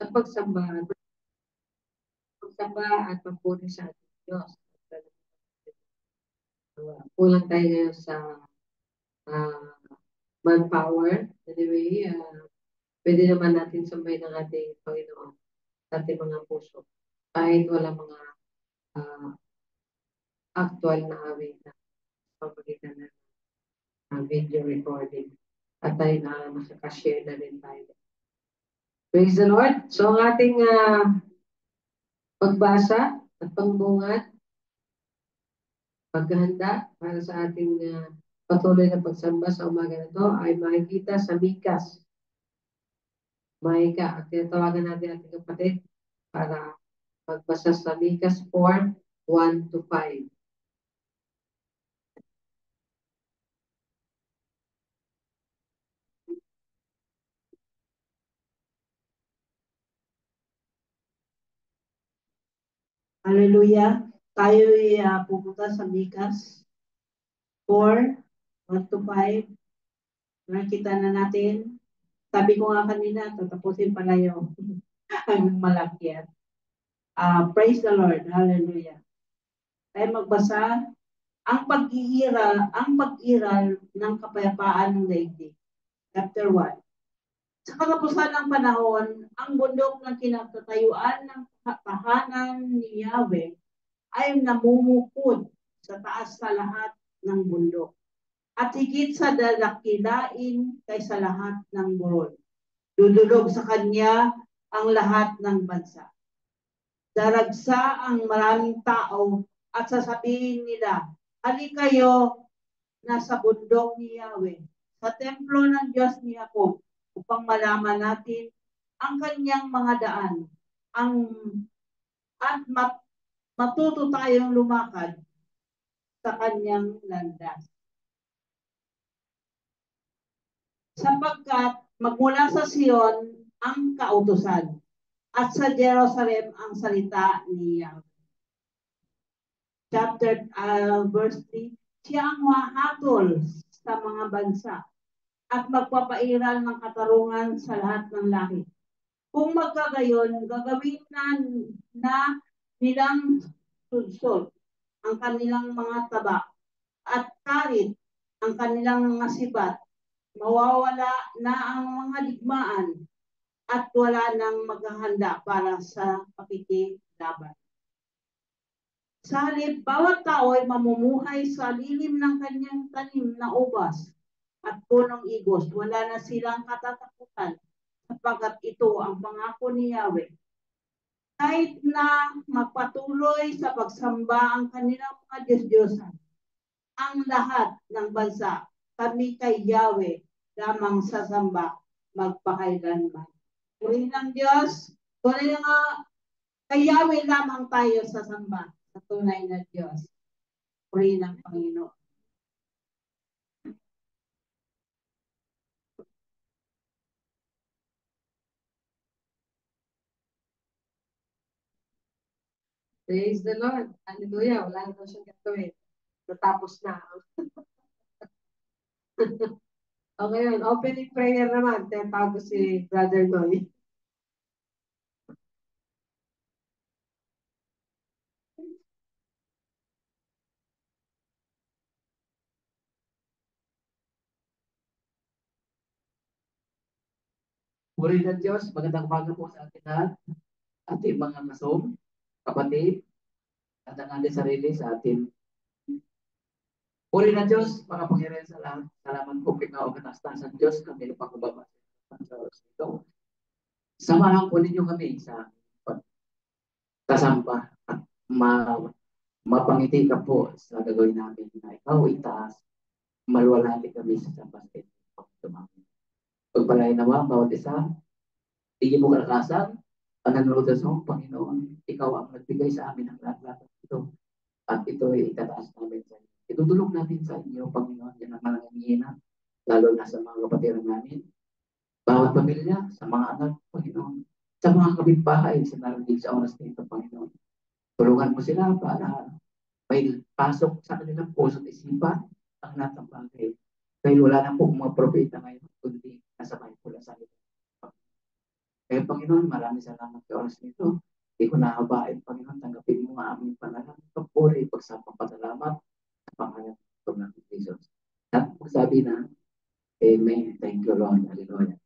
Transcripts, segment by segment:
sa pagsamba at pagpuri sa ating Diyos. Kulang tayo ngayon sa manpower. Anyway, pwede naman natin sambahin ng ating Panginoon sa ating mga puso. Kahit wala mga actual na awit na pamagitan ng video recording. At tayo na nakaka-share na rin tayo. Praise the Lord. So ang ating pagbasa at pangbungad, paghahanda para sa ating patuloy na pagsamba sa umaga na ito ay makikita sa Mikas. Maika, at tinatawagan natin ating kapatid para magbasa sa Mikas 4, 1-5. Hallelujah. Tayo ay pupunta sa Mikas 4, 1-5. Nakita na natin. Sabi ko nga kanina, tatapusin pala yung malakyan. Praise the Lord. Hallelujah. Tayo magbasa ang pag-iral ng kapayapaan ng daigdig. Chapter 1. Sa katapusan ng panahon, ang bundok ng kinatatayuan ng tahanan ni Yahweh ay namumukod sa taas sa lahat ng bundok at higit sa dalakilain kaysa lahat ng burol. Dudulog sa kanya ang lahat ng bansa. Daragsa ang maraming tao at sasabihin nila, halika kayo nasa bundok ni Yahweh, sa templo ng Diyos ni Jacob, upang malaman natin ang kanyang mga daan, at matuto tayong lumakad sa kanyang landas. Sapagkat magmula sa Sion ang kautusan at sa Jerusalem ang salita ni Yahweh. Chapter verse 3, siya ang mahatol sa mga bansa at magpapairal ng katarungan sa lahat ng langit. Kung magkagayon, gagawin na nilang sudsod ang kanilang mga taba at karit ang kanilang mga sibat. Mawawala na ang mga digmaan at wala nang maghahanda para sa pakikilaban. Sa halip, bawat tao ay mamumuhay sa lilim ng kanyang tanim na ubas at punong igos. Wala na silang katatakutan sapagkat ito ang pangako ni Yahweh. Kahit na magpatuloy sa pagsamba ang kanilang mga Diyos-Diyosan, ang lahat ng bansa, kami kay Yahweh lamang sasamba magpakailanman. Puri ng Diyos, tunay na kay Yahweh lamang tayo sasamba sa tunay na Diyos. Puri ng Panginoon. Praise the Lord. Hallelujah. Wala na siyang gagawin. Natapos na. Okay, yun. Opening prayer naman. Tinatawag ko si Brother Noy. Puri ng Diyos, magandang umaga po sa atin lahat, ating mga kasong, kapatid, at ang ating sarili sa atin. Puri ng Diyos, mga Panginoon sa lahat. Salamat po kinaw katastasan Diyos, kami napakababa sa oras ito. Samahan po ninyo kami sa kasamba at mapangiti ka po sa gagawin namin na ikaw itaas, maluwalhati kami sa sambahin. Pagpalain naman, bawat isa, hindi mo kalakasan, ang nanonood sa Panginoon, ikaw ang nagbigay sa amin ng lahat-lahat ito. At ito ay itataas namin sa inyo. Itutulong natin sa inyo, Panginoon, yan ang manangangihina, lalo na sa mga kapatiran namin, bawat pamilya, sa mga anak, Panginoon, sa mga kapitbahay, sa narinig sa oras nito, Panginoon. Tulungan mo sila para may pasok sa kanilang puso at isipan ang lahat ng bagay. Dahil wala na po mga propeta ngayon, kundi nasa Bible sa ito. Kaya Panginoon, maraming salamat sa oras nito. Hindi ko nahabain, Panginoon, tanggapin mo ang aming panalangin, pagpuri, pagsapang-pasalamat sa pangalan ng Jesus. At magsabi na, Amen. Thank you, Lord. Hallelujah.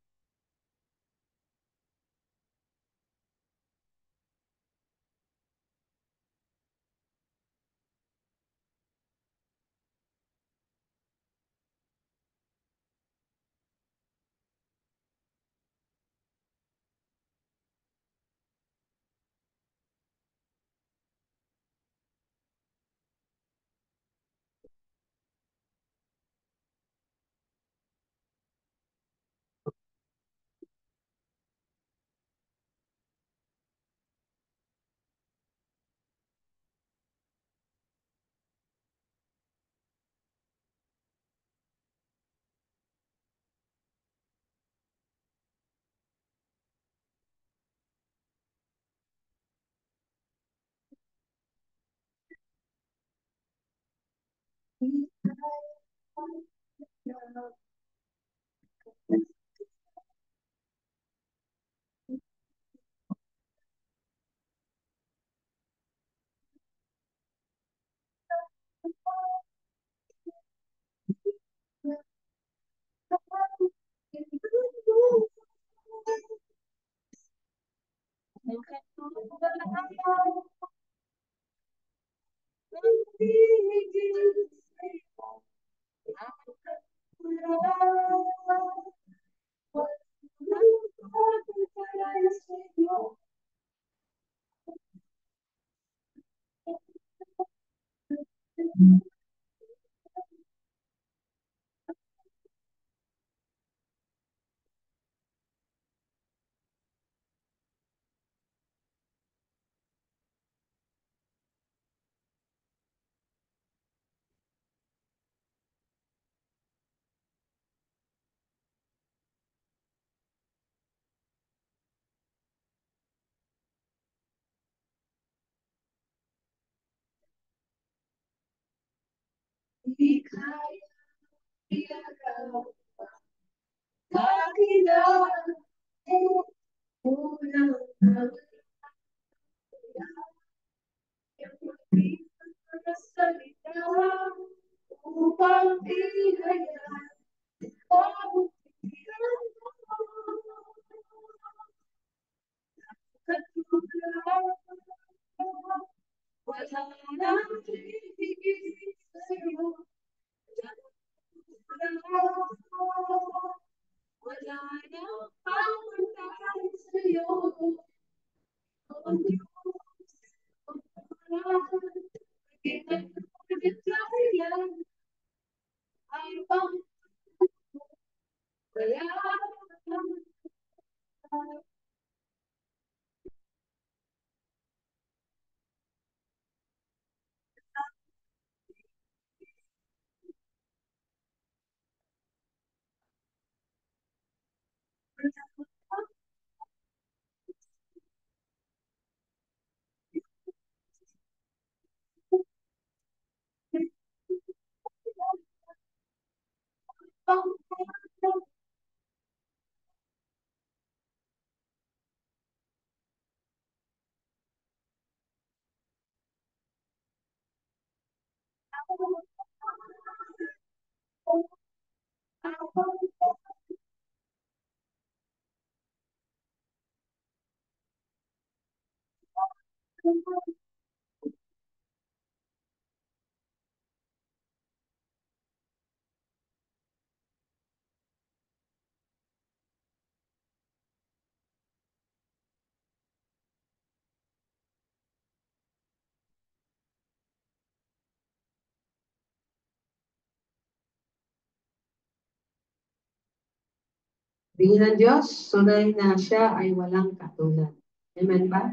Bigyan ng Diyos, tunay na siya ay walang katulad. Amen ba?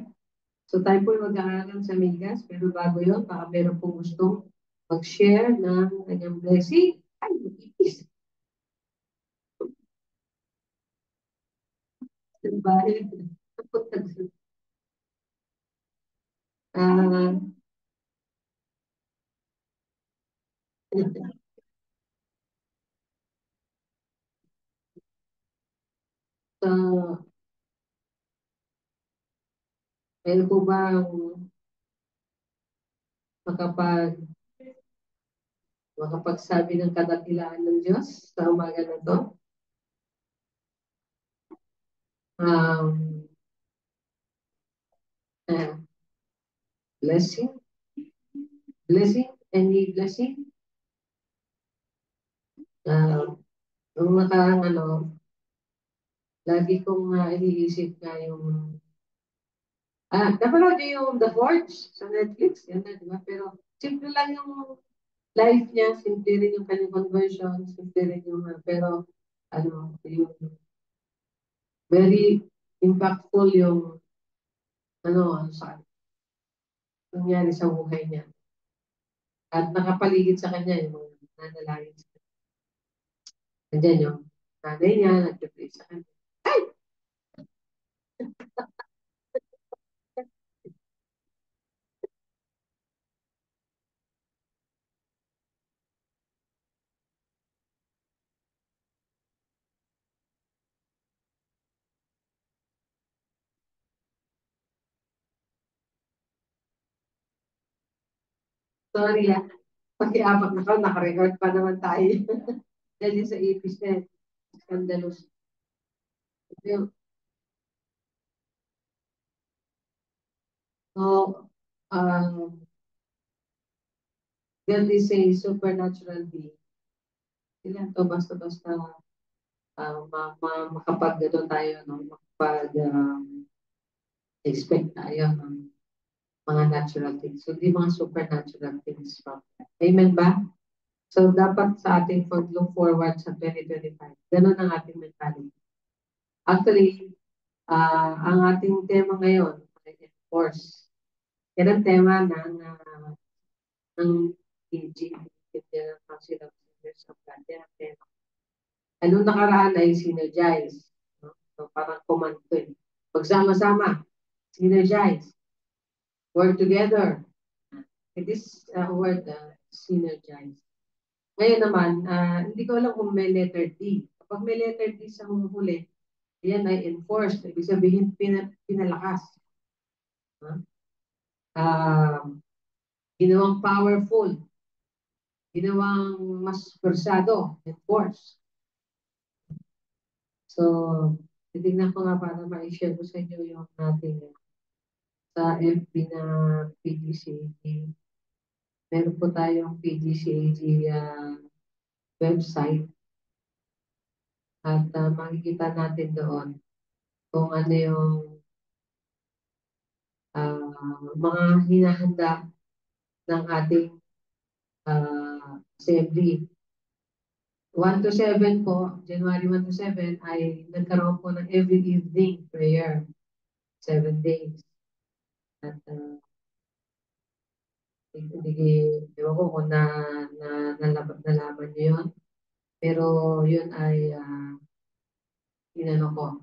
So tayo po mag-aaralan sa Migas, pero bago yun, baka meron po gustong mag-share ng kanyang blessing. Ay, mag-ipis. Diba? Ah, so, Kayo po ba makapag, makapagsabi ng kadakilaan ng Diyos sa umaga na to? Um, uh, blessing? Blessing? Any blessing? Nung nakarang lagi kong iniisip nga yung napanood niyo yung The Forge sa Netflix, yan na, di ba? Pero simple lang yung life niya, simple rin yung kanyang conversion, simple rin yung, pero yung very impactful yung sa nangyari sa buhay niya. At nakapaligid sa kanya yung mga nanalangin sa kanya. Nandiyan yung nanay niya, nag-pray sa kanya. Ay! Sorry Pag-iapat na ka, naka-record pa naman tayo. Dahil sa ipis na scandalous. Yung, So, God is a supernatural being. Sila to basta-basta makapag tayo, no? Makapag expect tayo ng mga natural things. So, di mga supernatural things from God. Amen ba? So, dapat sa ating look forward sa 2025. Ganun ang ating mentality. Actually, ang ating tema ngayon, of course, yan ang tema ng PG, General Council of Seniors of God. Yan ang tema. Anong nakaraan ay synergize. No? So, parang command ko eh. Pagsama-sama, synergize. Work together. It is word synergize. Ngayon naman, hindi ko alam kung may letter D. Kapag may letter D sa huli, yan ay enforced. Ibig sabihin, pinalakas. Ginawang powerful. Ginawang mas persado, enforced. So, titignan ko nga para ma-share ko sa inyo yung ating sa FB na PGCAG. Meron po tayong PGCAG website at makikita natin doon kung ano yung mga hinahanda ng ating assembly. 1 to 7 po, January 1 to 7 ay nagkaroon po ng every evening prayer. 7 days. At ewan ko kung nalaman niyo yun. Pero yun ay inano ko,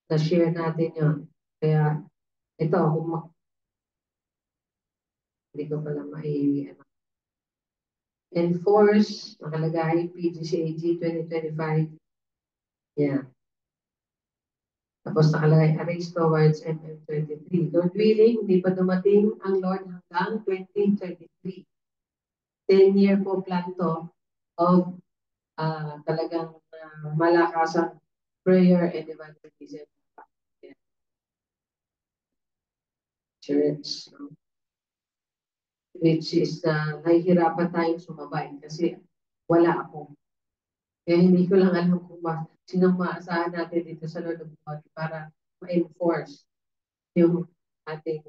na-share natin yun. Kaya ito, hindi ko pala enforce, nakalagay, PGCAG 2025. Yeah. Tapos nakalagay, arrange towards MM23. Lord willing, hindi pa dumating ang Lord hanggang 2023. 10-year po plan to of talagang malakasang prayer and evangelism. Church. No? Which is nahihirapan tayong sumabay kasi wala ako. Kaya hindi ko lang alam kung sinong maasahan natin dito sa Lord of God para ma-enforce yung ating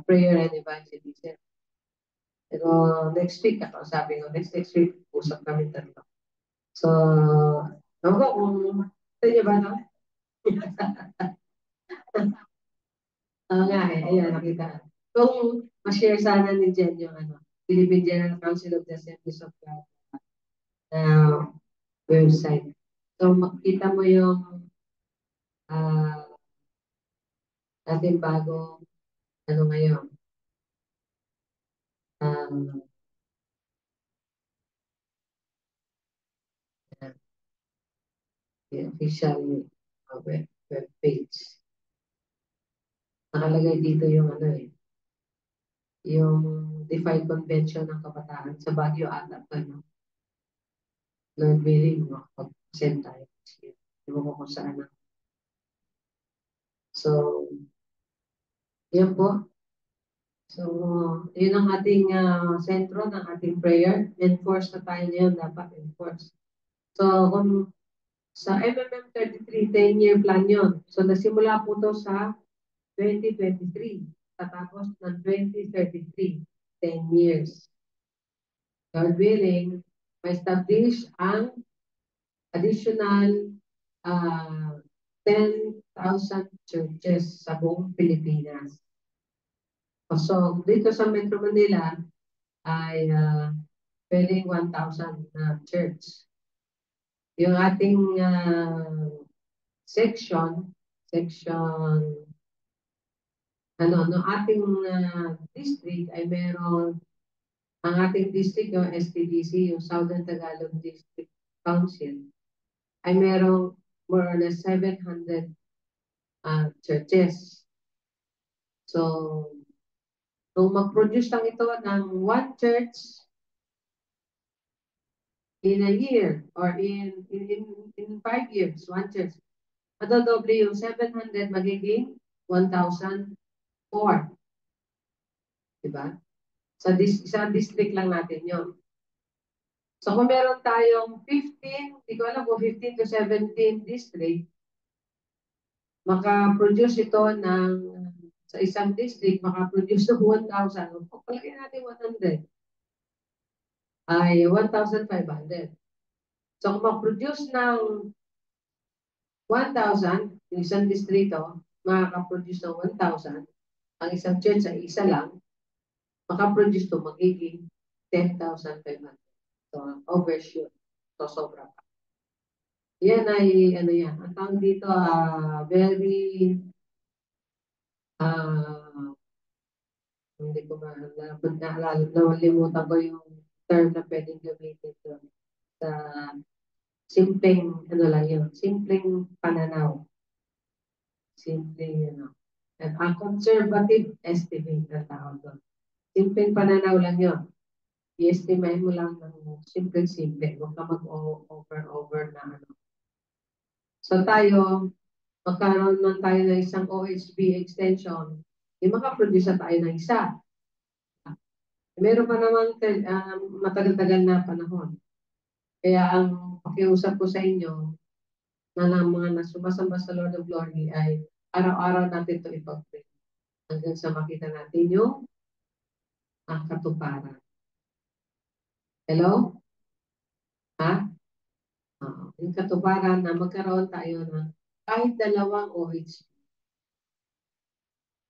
prayer and evangelism. Pero next week, sabi ko, next week, usap kami tatlo. So, ewan ko kung sa inyo ba, no? Nga ayan, nakita. Kung ma-share sana ni Jen yung Philippine General Council of the Assemblies of God website. So, makita mo yung ating bagong ngayon. The official web page. Nakalagay dito yung ano eh, yung Defined Convention ng Kabataan sa Baguio ata to, no? Lord willing, makapag-send tayo. Hindi mo kung saan na. So, yan po. So, yun ang ating sentro ng ating prayer. Enforce na tayo ngayon, dapat enforce. So, kung sa MMM 33, 10-year plan yun. So, nasimula po to sa 2023. Tatapos ng 2033, 10 years. God willing, ma-establish ang additional 10,000 churches sa buong Pilipinas. So, dito sa Metro Manila ay pwedeng 1,000 na church. Yung ating section, no ating district ay meron, ang ating district, yung STDC, yung Southern Tagalog District Council, ay merong more or less 700 churches. So, kung mag-produce lang ito ng one church in a year or in 5 years, one church, madodoble yung 700 magiging 1,004. Diba? Sa district lang natin yun. So kung meron tayong 15, hindi ko alam kung 15 to 17 district, maka-produce ito ng, sa isang district, maka-produce ng 1,000. Kung palagay natin 100, ay 1,500. So kung mag-produce ng 1,000, yung isang distrito, makaka-produce ng 1,000, ang isang church ay isa lang, maka-produce to magiging 10,500. So, overshoot. So, sobra pa. Yan ay, ano yan, ang tawag dito, very, hindi ko naalala, nawalimutan ko yung term na pwedeng gamitin doon. Sa simpleng, ano lang yun, simpleng pananaw. Simpleng, and a conservative estimate na tawag doon. Simpleng pananaw lang yun. I-estimate mo lang ng simple-simple. Huwag ka mag-over na ano. So tayo, magkaroon man tayo ng isang OHB extension, makaproduce na tayo ng isa. Meron pa naman matagal-tagal na panahon. Kaya ang pakiusap ko sa inyo na ng mga sumasamba sa Lord of Glory ay araw-araw natin ito ipag-pray hanggang sa makita natin yung katuparan. Hello? Ha? Yung katuparan na magkaroon tayo ng kahit dalawang OHB.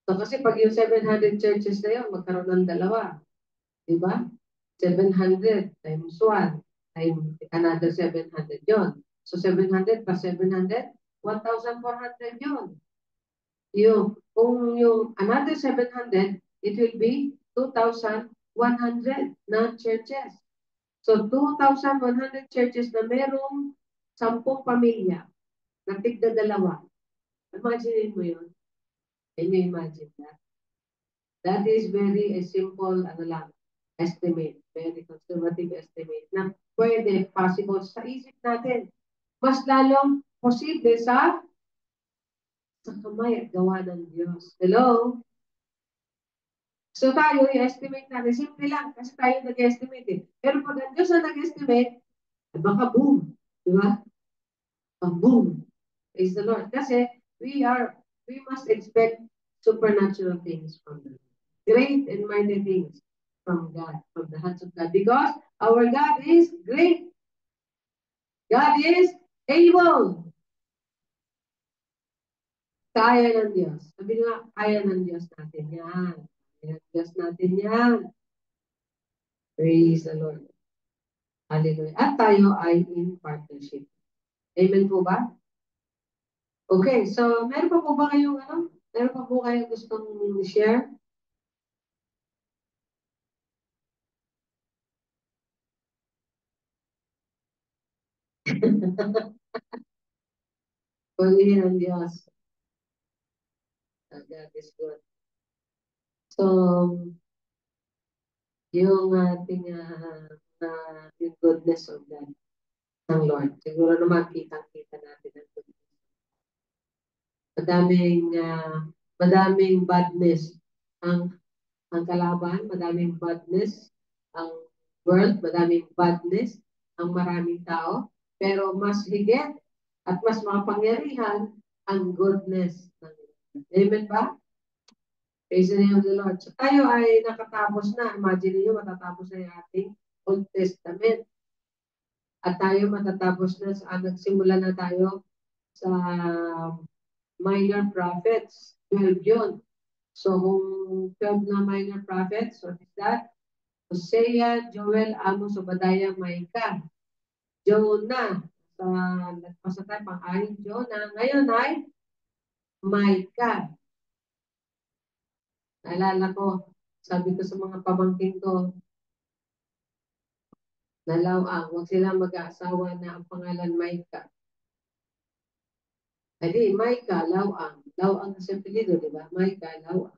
So kasi pag yung 700 churches na yun, magkaroon ng dalawa. Diba? 700 times 1 times another 700 yun. So 700 plus 700, 1,400 yun. Kung yung another 700, it will be 2,100 na churches. So 2,100 churches na merong 10 pamilya na tigda dalawa. Imagine mo yun. Can you imagine that? That is very simple, estimate, very conservative estimate na pwede, possible sa isip natin. Mas lalong posible sa kamay at gawa ng Diyos. Hello? So tayo, i-estimate natin. Simple lang, kasi tayo nag-estimate eh. Pero pag ang Diyos na nag-estimate, baka boom. Diba? Boom. Praise the Lord. Kasi we must expect supernatural things from the Lord. Great and mighty things from God, from the hands of God. Because our God is great. God is able. Kaya ng Diyos. Sabi nga, kaya ng Diyos natin yan. Kaya ng Diyos natin yan. Praise the Lord. Hallelujah. At tayo ay in partnership. Amen po ba? Okay, so meron pa po ba kayong meron pa po kayong gustong share? Pagiging ng Diyos. God is good. So, yung ating yung goodness of God ng Lord. Siguro naman kitang-kita natin ang goodness. Madaming badness ang kalaban, madaming badness ang world, madaming badness ang maraming tao, pero mas higit at mas makapangyarihan ang goodness ng Lord. Amen ba? Praise the name of the Lord. So tayo ay nakatapos na. Imagine niyo matatapos na yung ating Old Testament. At tayo matatapos na nagsimula na tayo sa minor prophets. 12 yun. So kung 12 na minor prophets, what is that? Hosea, Joel, Amos, Obadiah, Micah. Jonah. Nagpasa tayo pang-anim Jonah. Ngayon ay Micah. Naalala ko, sabi ko sa mga pamangkin ko, huwag silang mag-aasawa na ang pangalan Micah. Edi, Micah, Lawang. Lawang kasi apelido, di ba? Micah, Lawang.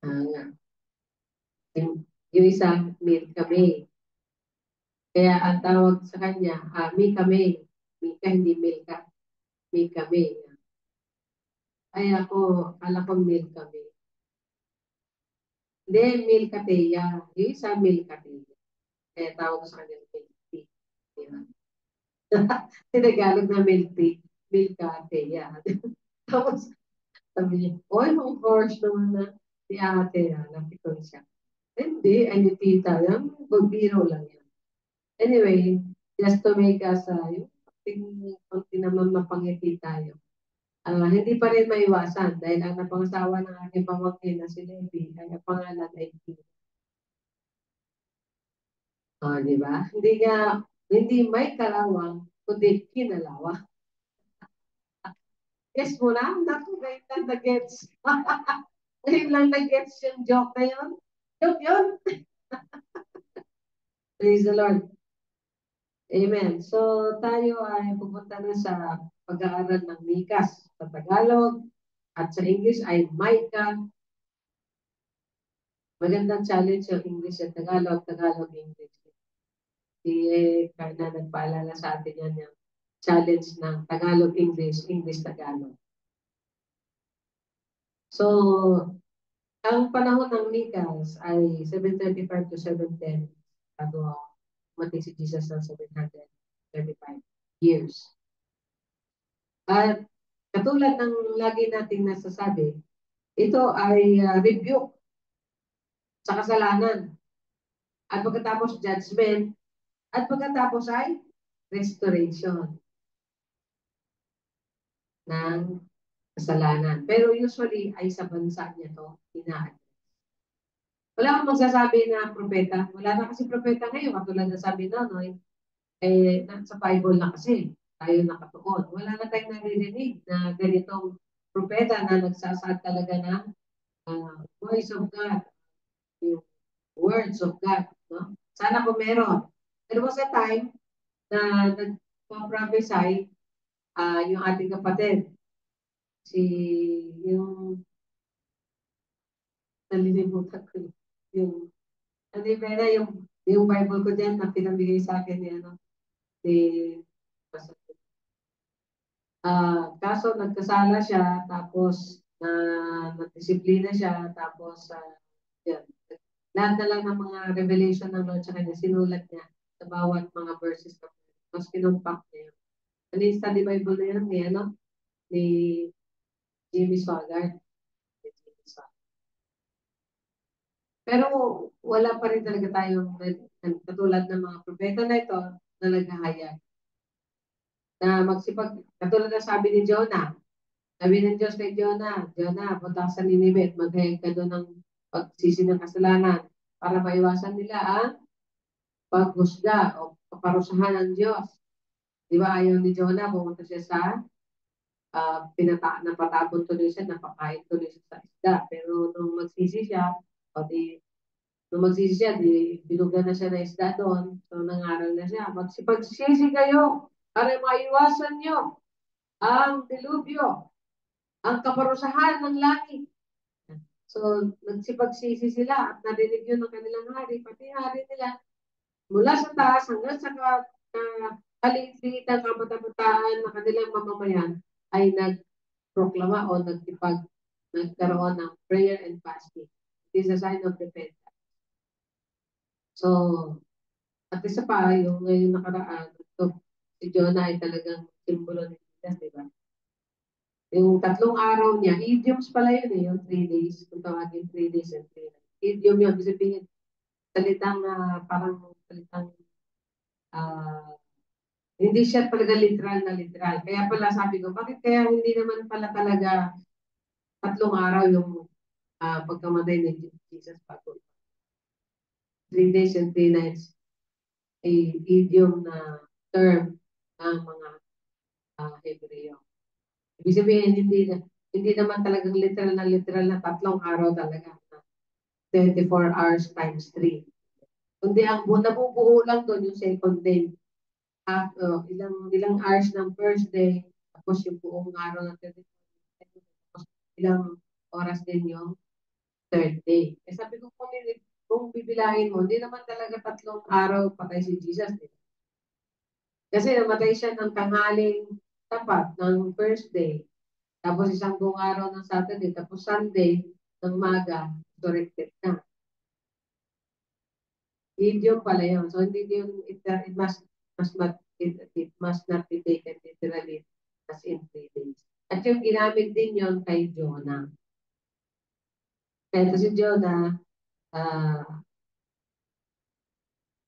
Nga. Yung isa, Milka May. Kaya ang tawag sa kanya, Mika May. Mika, hindi Milka. Mika May. Ay akala ko Milka May. Hindi, Milka Teya. Yung isa, Milka Teya. Kaya tawag sa kanya, Milka Teya. Diba? Tinagalog na Milka Teya. Tapos, sabi niya, nung course naman na si ate, napikon siya. Hindi, ay ni tita, yan, biro lang yan. Anyway, just to make us, yung konti naman mapangiti tayo. Hindi pa rin maiwasan dahil ang napangasawa ng aking pamangkin na si Levi ay ang pangalan ay Tina. Di ba? Hindi may kalawang, kundi kinalawang. Yes mo na, naku, ngayon lang na-gets. Ngayon lang na-gets yung joke na yun. Joke yun. Praise the Lord. Amen. So, tayo ay pupunta na sa pag-aaral ng Mikas sa Tagalog at sa English ay Micah. Magandang challenge yung English at Tagalog, Tagalog-English. Si Carna nagpaalala sa atin yan yung challenge ng Tagalog-English, English-Tagalog. So, ang panahon ng Mikas ay 735 to 710 bago mati si Jesus ng 735 years. At katulad ng lagi nating nasasabi, ito ay rebuke sa kasalanan. At pagkatapos judgment, at pagkatapos ay restoration ng kasalanan. Pero usually ay sa bansa niya to ina-address. Wala akong magsasabi na propeta. Wala na kasi propeta ngayon. Katulad na sabi na, no, sa Bible na kasi tayo nakatuon. Wala na tayong naririnig na ganitong propeta na nagsasaad talaga ng voice of God, yung words of God. No? Sana kung meron. There was a time na nagpa-prophesy yung ating kapatid. Yung nalilimutan ko yung Bible ko dyan na pinamigay sa akin kaso nagkasala siya, tapos nagdisiplina siya, tapos yan. Lahat na lang ng mga revelation ng Lord sa kanya, sinulat niya sa bawat mga verses. Tapos kinumpak niya yun. Ano yung study Bible na yun? Ni Jimmy Swaggart. Pero wala pa rin talaga tayong katulad ng mga propeta na ito na naghahayag. Na katulad na sabi ni Jonah. Sabi ng Diyos kay Jonah, punta sa Nineveh at maghayag ka doon ng pagsisi ng kasalanan para maiwasan nila ang paghusga o kaparusahan ng Diyos. Di ba ayaw ni Jonah, pumunta siya sa napatapon tuloy siya, napakain tuloy siya sa isda. Pero nung magsisi siya, binugan na siya ng isda doon. So nangaral na siya, magsipagsisi kayo para maiwasan nyo ang dilubyo, ang kaparusahan ng langit. So, nagsipagsisi sila at narinig yun ng kanilang hari, pati hari nila, mula sa taas hanggang sa kaliit-liit ng kamatabataan ng kanilang mamamayan ay nagproklama o nagkaroon ng prayer and fasting. It is a sign of repentance. So, at isa pa, yung ngayon nakaraan, si Jonah ay talagang simbolo ni Jesus, di ba? Yung 3 araw niya, idioms pala yun eh, yung 3 days, kung tawagin 3 days and 3 nights. Idiom yun, ibig sabihin, salitang parang salitang hindi siya talaga literal na literal. Kaya pala sabi ko, bakit kaya hindi naman pala talaga 3 araw yung pagkamatay ni Jesus bago. 3 days and 3 nights, a idiom na term ng mga Hebreo. Ibig sabihin, hindi naman talagang literal na 3 araw talaga. 24 hours times 3. Kundi ang nabubuo lang doon yung second day. Ilang hours ng first day, tapos yung buong araw ng 24 hours, tapos ilang oras din yung third day. Eh sabi ko, kung bibilangin mo, hindi naman talaga 3 araw patay si Jesus. Kasi namatay siya ng tanghaling tapat ng first day. Tapos isang buong araw ng Saturday, tapos Sunday ng umaga, resurrected na. Idiom pala yun. So hindi yun, it must not be taken literally as in 3 days. At yung ginamit din yun kay Jonah. Kaya si Jonah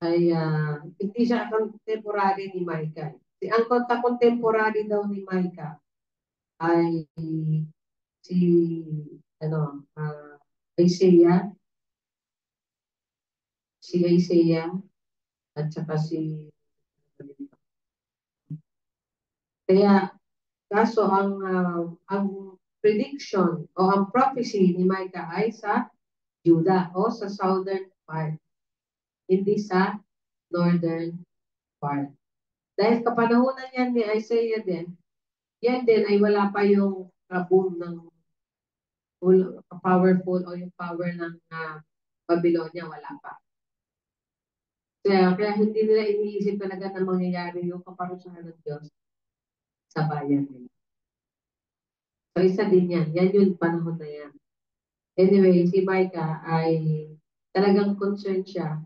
ay hindi siya contemporary ni Micah. Ang contemporary daw ni Micah ay si Isaiah, at saka kaya kaso ang prediction o ang prophecy ni Micah ay sa Judah o sa southern part, hindi sa northern part. Dahil kapanahonan yan ni Isaiah din, yan din ay wala pa yung boom ng powerful o yung power ng Babylonia, wala pa. Kaya hindi nila iniisip talaga na mangyayari yung kaparusahan ng Diyos sa bayan nila. So isa din yan. Yan yung panahon na yan. Anyway, si Micah ay talagang concerned siya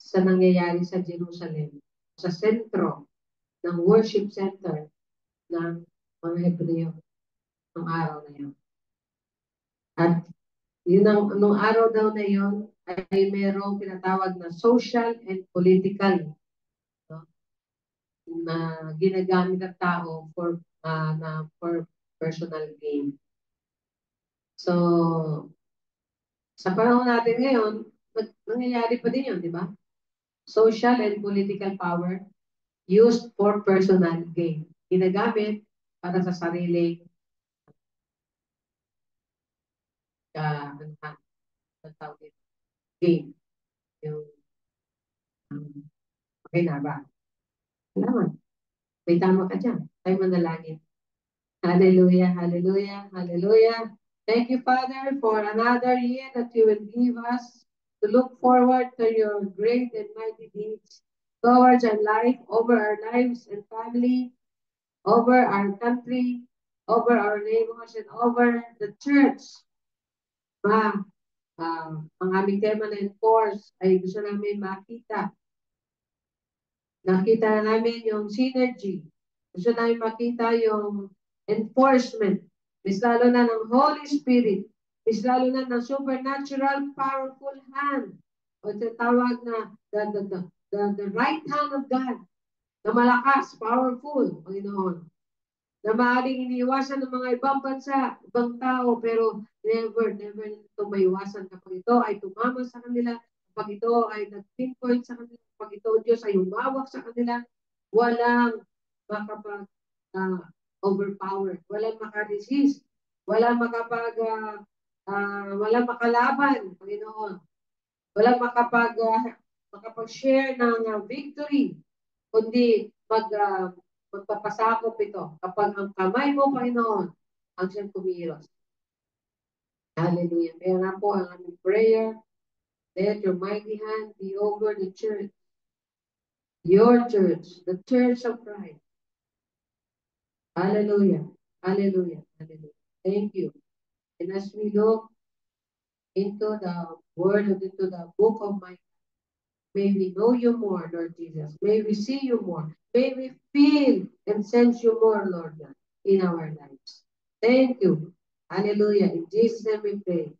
sa nangyayari sa Jerusalem, sa sentro ng worship center ng mga Hebreo ng araw na yun. At nung araw daw na yun, ay mayroong tinatawag na social and political, no? Na ginagamit ng tao for personal gain. So, sa panahon natin ngayon, nangyayari pa din yun, di ba? Social and political power used for personal gain. Ginagamit para sa sariling gain. Yung, okay na ba? Salamat. May tama ka dyan. Tayo manalangin. Hallelujah, hallelujah, hallelujah. Thank you, Father, for another year that you will give us to look forward to your great and mighty deeds towards our life, over our lives and family, over our country, over our neighbors, and over the church. Ang aming tema na enforce ay gusto namin makita. Nakita na namin yung synergy. Gusto namin makita yung enforcement. Mas lalo na ng Holy Spirit. Mas lalo na ng supernatural, powerful hand. O tawag na the right hand of God. Na malakas, powerful, Panginoon. Na maaaring iniiwasan ng mga ibang bansa, ibang tao, pero never ito maiwasan kapag ito ay tumama sa kanila, kapag ito ay nag-pinpoint sa kanila, kapag ito, Diyos, ay umawak sa kanila, walang makapag-overpower, walang makaresist, walang walang makalaban, Panginoon. Walang makapag-share ng victory, kundi magpapasakop ito kapag ang kamay mo, Panginoon, ang siyang kumilos. Hallelujah. Kaya nga po ang aming prayer, let your mighty hand be over the church, your church, the church of Christ. Hallelujah. Hallelujah. Hallelujah. Thank you. And as we look into the word, into the book of Micah, may we know you more, Lord Jesus. May we see you more. May we feel and sense you more, Lord God, in our lives. Thank you. Hallelujah. In Jesus' name we pray.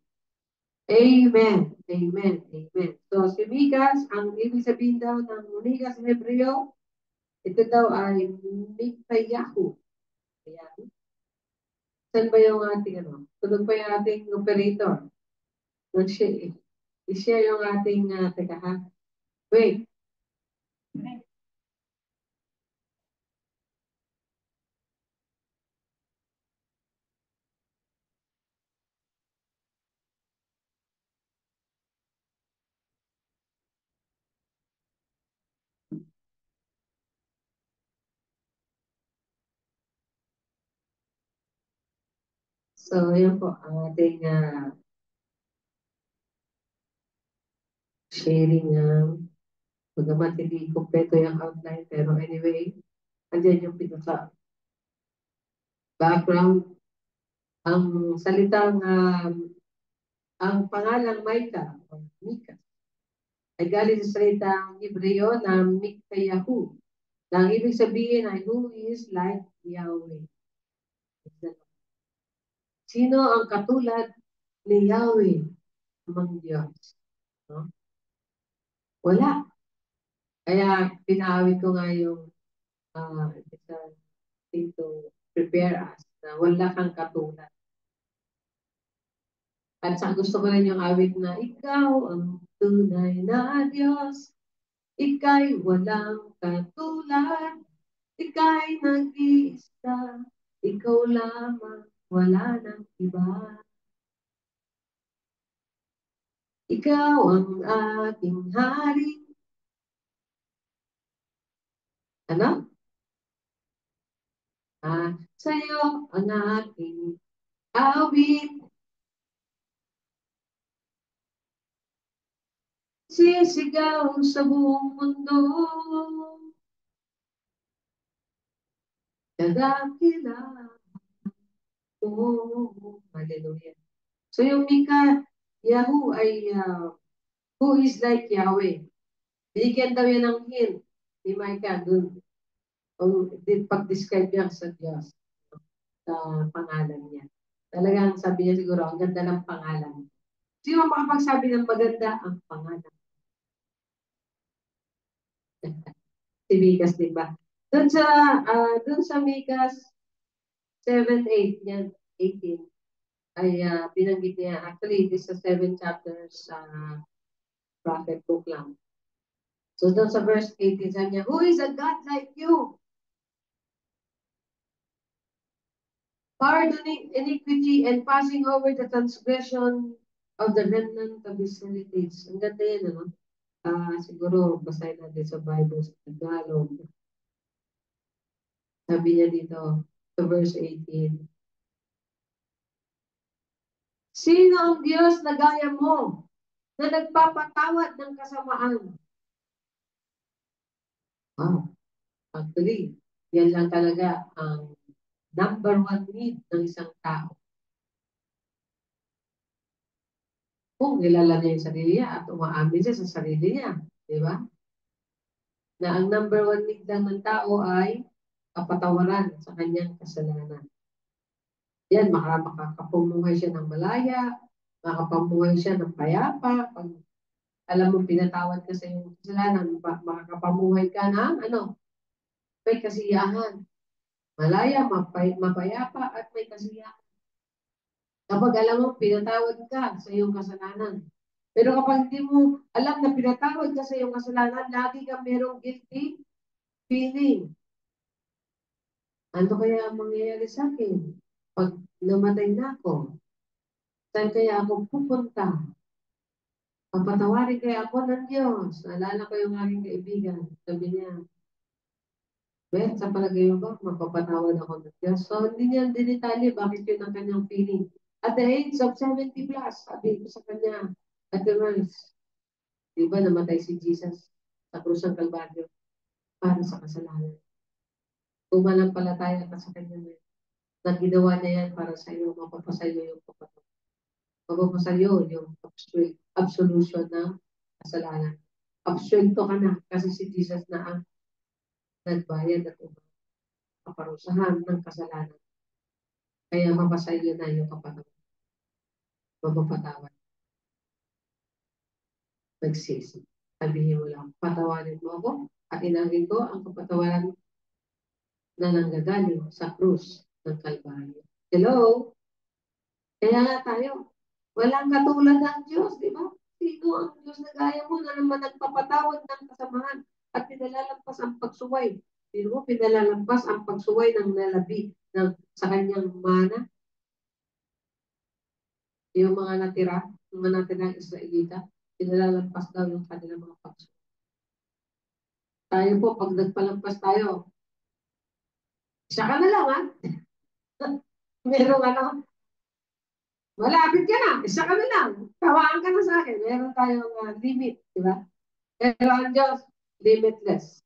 Amen. Amen. Amen. So, si Mikas, ang ibig sabihin daw ng Mikas sa Hebreo, ito daw ay Mikayahu. Ayan. Saan ba yung ating Tulog pa yung ating operator. I-share yung ating, teka ha. Wait. So, yan po ang ating sharing bagamat hindi kompleto yung outline, pero anyway, andyan yung pinaka background. Ang salitang, ang pangalang Micah, o Mika, ay galing sa salitang Hebreo na Mikayahu. Na ang ibig sabihin ay who is like Yahweh. Sino ang katulad ni Yahweh among Diyos? No? Wala. Kaya pinaawit ko nga yung thing to prepare us na wala kang katulad. At sa gusto ko rin yung awit na ikaw ang tunay na Diyos. Ika'y walang katulad. Ika'y nag-iisa. Ikaw lamang, wala nang iba. Ikaw ang aking hari. Ano? Sa'yo ang aking awit. Sisigaw sa buong mundo. Dadakila. Oh, hallelujah. So yung Mika, Yahoo ay who is like Yahweh. Binigyan daw yan ng hint ni Micah dun. Pag-describe niya sa Diyos sa pangalan niya. Talagang sabi niya siguro, ang ganda ng pangalan. Sino makapagsabi ng maganda ang pangalan? Si Mikas, di ba? Doon sa Mikas 7:8, yan, 18, ay binanggit niya, actually, this is 7 chapters prophet book lang. So doon sa verse 18, sabi niya, who is a God like you? Pardoning iniquity and passing over the transgression of the remnant of his heritage. Ang ganda yan, ano? Siguro, basahin natin sa Bible sa Tagalog. Sabi niya dito, sa verse 18, sino ang Diyos na gaya mo, na nagpapatawad ng kasamaan? Wow. Actually, yan lang talaga ang number one need ng isang tao. Kung kilala niya yung sarili niya at umaamin siya sa sarili niya. Di ba? Na ang number one need lang ng tao ay kapatawaran sa kanyang kasalanan. Yan, makakapumuhay siya ng malaya, makakapamuhay siya ng payapa. Pag alam mo, pinatawad ka sa iyong kasalanan, makakapamuhay ka ng may kasiyahan. Malaya, mapayapa at may kasiyahan. Kapag alam mo, pinatawad ka sa iyong kasalanan. Pero kapag hindi mo alam na pinatawad ka sa iyong kasalanan, lagi ka merong guilty feeling. Ano kaya ang mangyayari sa akin? Pag namatay na ako, saan kaya ako pupunta? Papatawarin kaya ako ng Diyos. Naalala ko yung aking kaibigan. Sabi niya, Well, sa palagay mo ba, magpapatawad ako ng Diyos? So, hindi niya dinitalye bakit yun ang kanyang feeling. At the age of 70 plus, sabi ko sa kanya, at the worst, di ba namatay si Jesus sa krus ng Kalbaryo para sa kasalanan. Kumanampalataya ka sa kanya ngayon. Na ginawa niya yan para sa iyo, mapapasayo yung kapatid. Mapapasayo yung absolution ng kasalanan. Absuelto ka na kasi si Jesus na ang nagbayad at kaparusahan ng kasalanan. Kaya mapasayo na yung kapatid. Mapapatawad. Nagsisi. Sabihin mo lang, patawarin mo ako at inangin ko ang kapatawaran na nanggagaling sa krus ng Kalbaryo. Hello? Kaya nga tayo, walang katulad ng Diyos, di ba? Sino ang Diyos na gaya mo na naman nagpapatawad ng kasamahan at pinalalampas ang pagsuway? Sino mo pinalalampas ang pagsuway ng nalabi sa kanyang mana? Yung mga natirang Israelita, pinalalampas daw yung kanilang mga pagsuway. Tayo po, pag nagpalampas tayo, isa ka na lang, ha? Merong malapit ka na, isa ka na lang. Tawaan ka na sa akin. Meron tayong limit, di ba? Pero ang Diyos, limitless.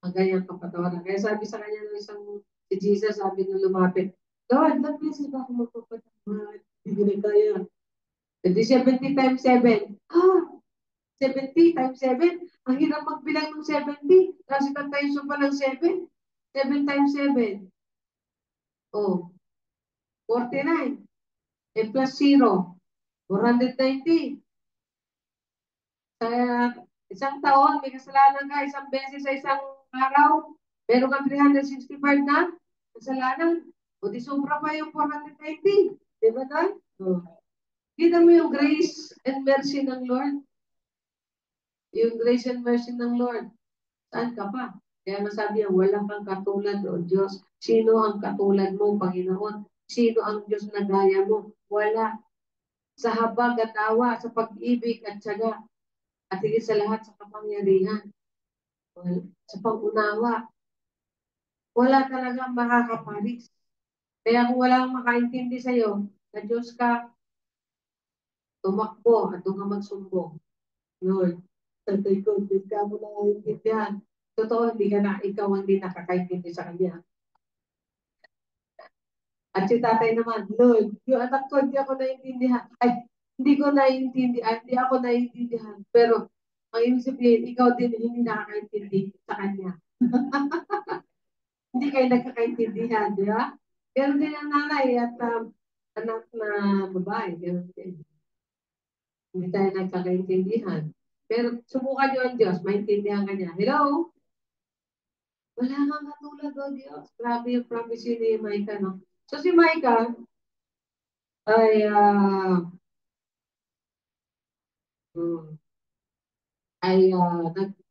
Ang ganyang kapatawaran. Kaya sabi sa kanya ng isang si Jesus, sabi nung lumapit, Lord, ilang beses ba ako magpapatawad? Hindi ko na kaya. Hindi 70 times 7. 70 times 7. Ang hirap magbilang ng 70. Kasi times pa ng 7. 7 times 7. Oh, 49. Plus 0. 490. Sa isang taon, may kasalanan ka isang beses sa isang araw. Meron ka 365 na kasalanan. O di sobra pa yung 490. Di ba tayo? Kita mo yung grace and mercy ng Lord. Yung grace and mercy ng Lord. Saan ka pa? Kaya masabi niya, wala kang katulad o Diyos. Sino ang katulad mo, Panginoon? Sino ang Diyos na gaya mo? Wala. Sa habag at awa, sa pag-ibig at syaga, at higit sa lahat sa kapangyarihan, sa pag-unawa, wala talagang makakaparis. Kaya kung wala kang makaintindi sa'yo, na Diyos ka, tumakbo at doon ka magsumbong. Lord, tatay ko, hindi ka mo nakaintindihan. Totoo, hindi ka na, ikaw hindi nakakaintindi sa kanya. At si tatay naman, Lord, yung anak ko, hindi ako naiintindihan. Ay, hindi ko naiintindihan, hindi ako naiintindihan. Pero, ang ibig sabihin, ikaw din hindi nakakaintindi sa kanya. Hindi kayo nagkakaintindihan, di ba? Ganun din ang nanay at anak na babae. Ganun din. Hindi tayo nagkakaintindihan. Pero subukan nyo ang Diyos, maintindihan ka niya. Hello? Wala kang katulad o Diyos. Grabe yung promise yun ni Micah, no? So si Micah ay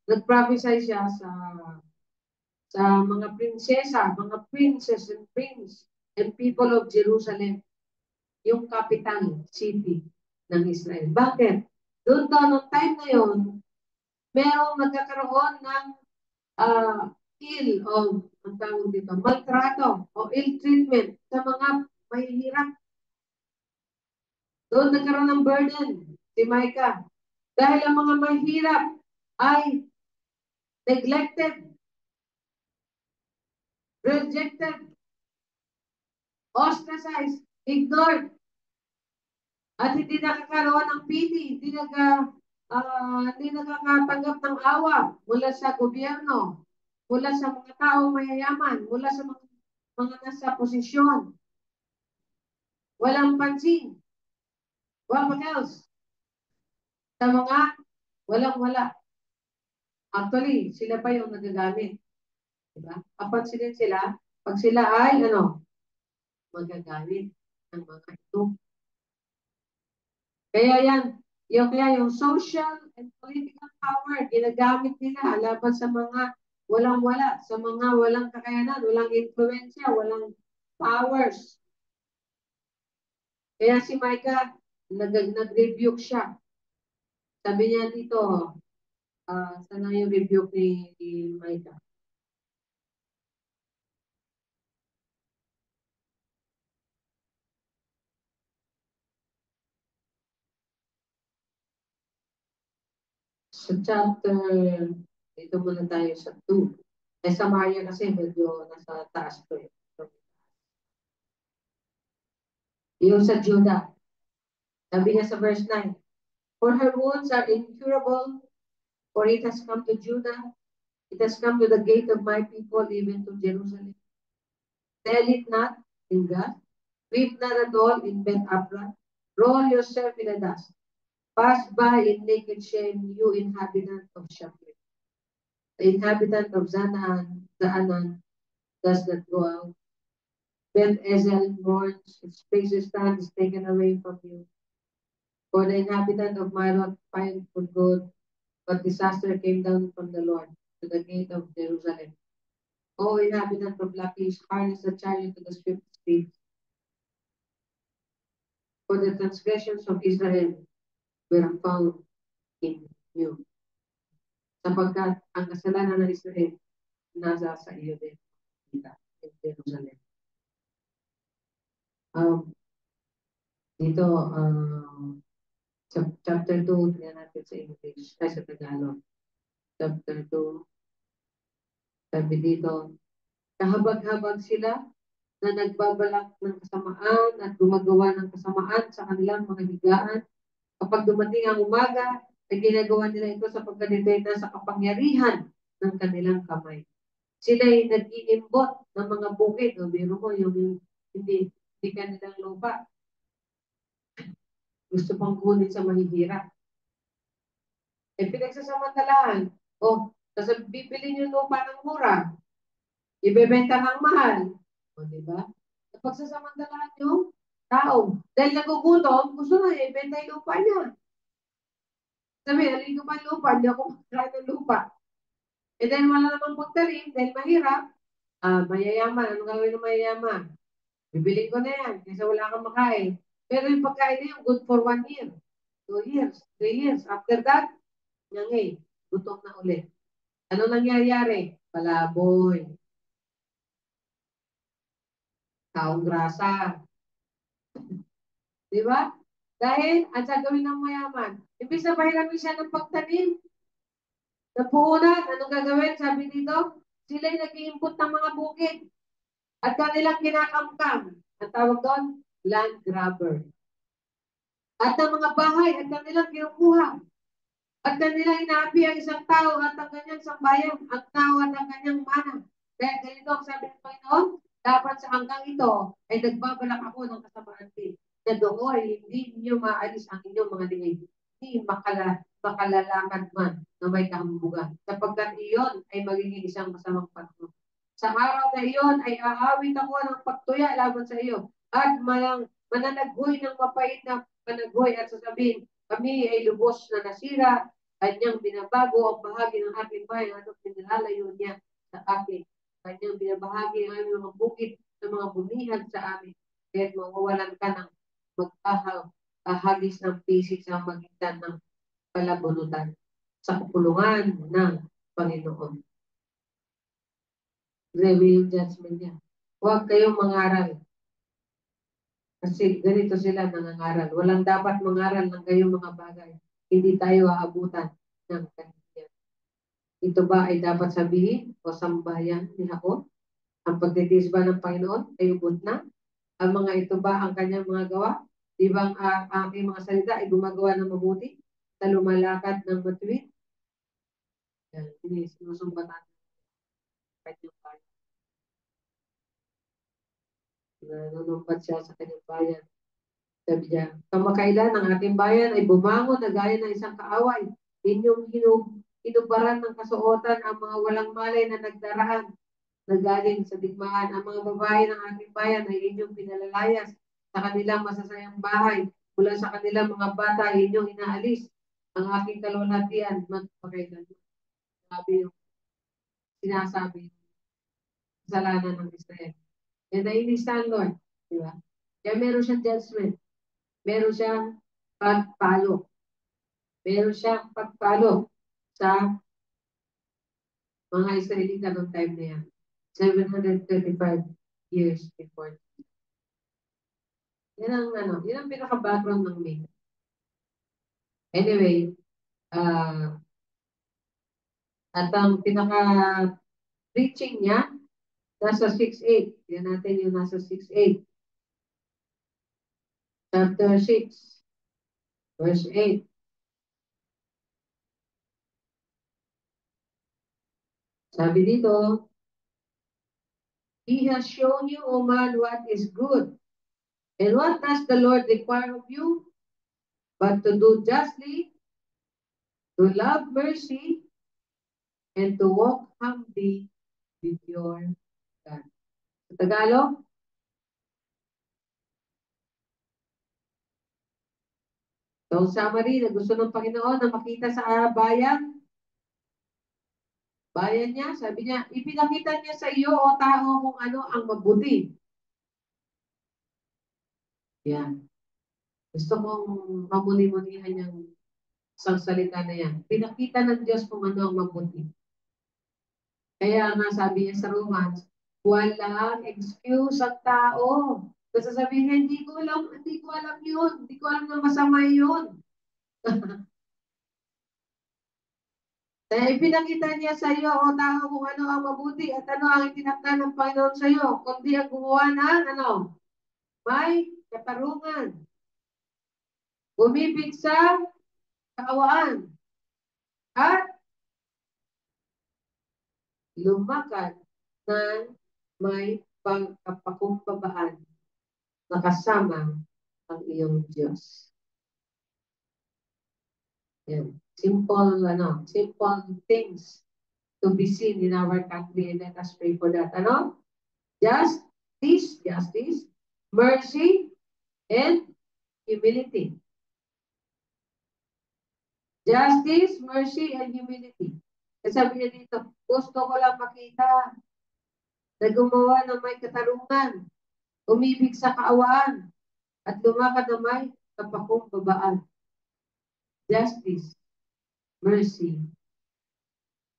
nag-prophesy siya sa mga prinsesa, mga princess and prince and people of Jerusalem, yung capital city ng Israel. Bakit? Doon daw, noong time na yun, merong nagkakaroon ng ang tawag dito, maltrato o ill treatment sa mga mahihirap. Doon nagkaroon ng burden si Micah. Dahil ang mga mahihirap ay neglected, rejected, ostracized, ignored, at hindi nakakaroon ng pity, hindi nakakatanggap ng awa mula sa gobyerno, mula sa mga taong mayayaman, mula sa mga nasa posisyon. Walang pansin. What else? Sa mga walang-wala. Actually, sila pa yung nagagamit. Diba? Kapansinin sila, pag sila ay, magagamit ng mga ito. Kaya yung social and political power, ginagamit nila laban sa mga walang-wala, sa mga walang kakayanan, walang influensya, walang powers. Kaya si Micah, nag-rebuke siya. Sabi niya dito, sana yung rebuke ni Micah. Sa chapter, dito muna tayo sa 2. Eh, Samaria kasi medyo nasa taas to eh. Yung sa Judah, sabi niya sa verse 9, for her wounds are incurable, for it has come to Judah, it has come to the gate of my people, even to Jerusalem. Tell it not in Gath, weep not at all in Beth Apra, roll yourself in the dust. Pass by in naked shame, you inhabitant of Shapir. The inhabitant of Zaanan does not go out. Beth Ezel mourns, its spacious stand is taken away from you. For the inhabitant of Myrot pined for good, but disaster came down from the Lord to the gate of Jerusalem. O inhabitant of Lachish, harness the chariot to the swift steeds. For the transgressions of Israel were found in you. Sapagkat ang kasalanan ng Israel nasa sa iyo din. In Jerusalem. Dito, sa chapter 2, tingnan natin sa English, ay sa Tagalog. Chapter 2, sabi dito, kahabag-habag sila na nagbabalak ng kasamaan at gumagawa ng kasamaan sa kanilang mga higaan. Kapag dumating ang umaga, ay ginagawa nila ito sapagkat ito'y nasa kapangyarihan ng kanilang kamay. Sila'y nag-iimbot ng mga bukid. O biro mo, yung hindi kanilang lupa. Gusto pang kunin sa mahihirap. Eh, pinagsasamantalahan. O, kasi bibili yung lupa ng mura. Ibebenta ng mahal. O, di ba? Pagsasamantalahan yung tao. Dahil nagugutom, gusto na ibenta yung lupa niya. Sabi, alin ko pa lupa, hindi ako makakain ng lupa. Eh, dahil wala namang pagtalim, dahil mahirap, mayayaman. Anong gawin ng mayayaman? Bibiling ko na yan, kasi wala kang makain. Pero yung pagkain na yun, good for 1 year, 2 years, 3 years. After that, ngangay, gutom na ulit. Ano nangyayari? Palaboy. Taong grasa. Di ba? Dahil, ang gagawin ng mayaman, ibig na pahiramin siya ng pagtanim. Napuunan, anong gagawin? Sabi dito, sila'y nag-i-input ng mga bukid. At kanilang kinakamkam. Ang tawag doon, land grabber. At ang mga bahay, at kanilang kinukuha. At kanilang inaapi ang isang tao at ang kanyang sambayan, ang tao at ang kanyang mana. Kaya ganito ang sabi ng Panginoon, dapat sa hanggang ito ay nagbabalak ako ng kasamaan din. Na doon hindi niyo maalis ang inyong mga liig. Hindi makalalakad man na may kahambugan. Sapagkat iyon ay magiging isang masamang panahon. Sa araw na iyon ay aawit ako ng pagtuya laban sa iyo at mananaghoy ng mapait na panaghoy at sasabihin, kami ay lubos na nasira, kanyang binabago ang bahagi ng aking bayan at pinilalayo niya sa akin. Kanyang binabahagi ang aming mga bukid sa mga bunihan sa amin. Kaya't mawawalan ka ng mag-ahagis ng pisik sa magitan ng palabunutan sa kapulungan ng Panginoon. Reveal judgment niya. Huwag kayong mangaral. Kasi ganito sila nangangaral. Walang dapat mangaral ng kayong mga bagay. Hindi tayo aabutan ng kanya. Ito ba ay dapat sabihin o sambayan ni Jacob? Ang pagtitiis ba ng Panginoon ay ubod na? Ang mga ito ba ang kanyang mga gawa? Di ba ang aking mga salita ay gumagawa ng mabuti sa lumalakad ng matuwid? Yan, ini sinusumbatan kanyang bayan. Nanunumpat siya sa kanyang bayan. Sabi niya, kamakailan ang ating bayan ay bumangon na gaya ng isang kaaway. Inyong hinubaran ng kasuotan ang mga walang malay na nagdaraan na galing sa digmaan. Ang mga babae ng ating bayan ay inyong pinalalayas sa kanilang masasayang bahay. Mula sa kanilang mga bata ay inyong inaalis. Ang aking kalwalhatian, magpakailan. Sabi yung sinasabi kasalanan ng Israel. And nainis na ang Lord. Diba? Kaya meron siyang judgment. Meron siyang pagpalo. Meron siyang pagpalo sa mga Israelita noong time na yan. 735 years before. Yan ang pinaka-background ng May. Anyway, At ang pinaka-preaching niya, nasa 6:8. Yan natin yung nasa 6:8. Chapter 6, verse 8. Sabi dito, He has shown you, O man, what is good. And what does the Lord require of you? But to do justly, to love mercy, and to walk humbly with your God. Sa Tagalog, so summary na gusto ng Panginoon na makita sa bayan niya, sabi niya, ipinakita niya sa iyo o tao kung ano ang mabuti. Yan. Gusto kong mamuni-munihan yung isang salita na yan. Pinakita ng Diyos kung ano ang mabuti. Kaya nga sabi niya sa Romans, walang excuse ang tao. Kasi sabihin niya, hindi ko alam yun. Hindi ko alam na masama yun. Dahil ipinakita niya sa iyo o tao kung ano ang mabuti at ano ang itinakda ng Panginoon sa iyo. Kundi ang gumawa ng may katarungan. Umibig sa kaawaan. At lumakad ng may pagkapakumbabaan na kasama ang iyong Diyos. Yan. Simple things to be seen in our country, and let us pray for that. Justice, mercy, and humility. Justice, mercy, and humility. Sabi niya dito, gusto ko lang makita na gumawa ng may katarungan, umibig sa kaawaan, at lumakad ng may kapakumbabaan. Justice, mercy,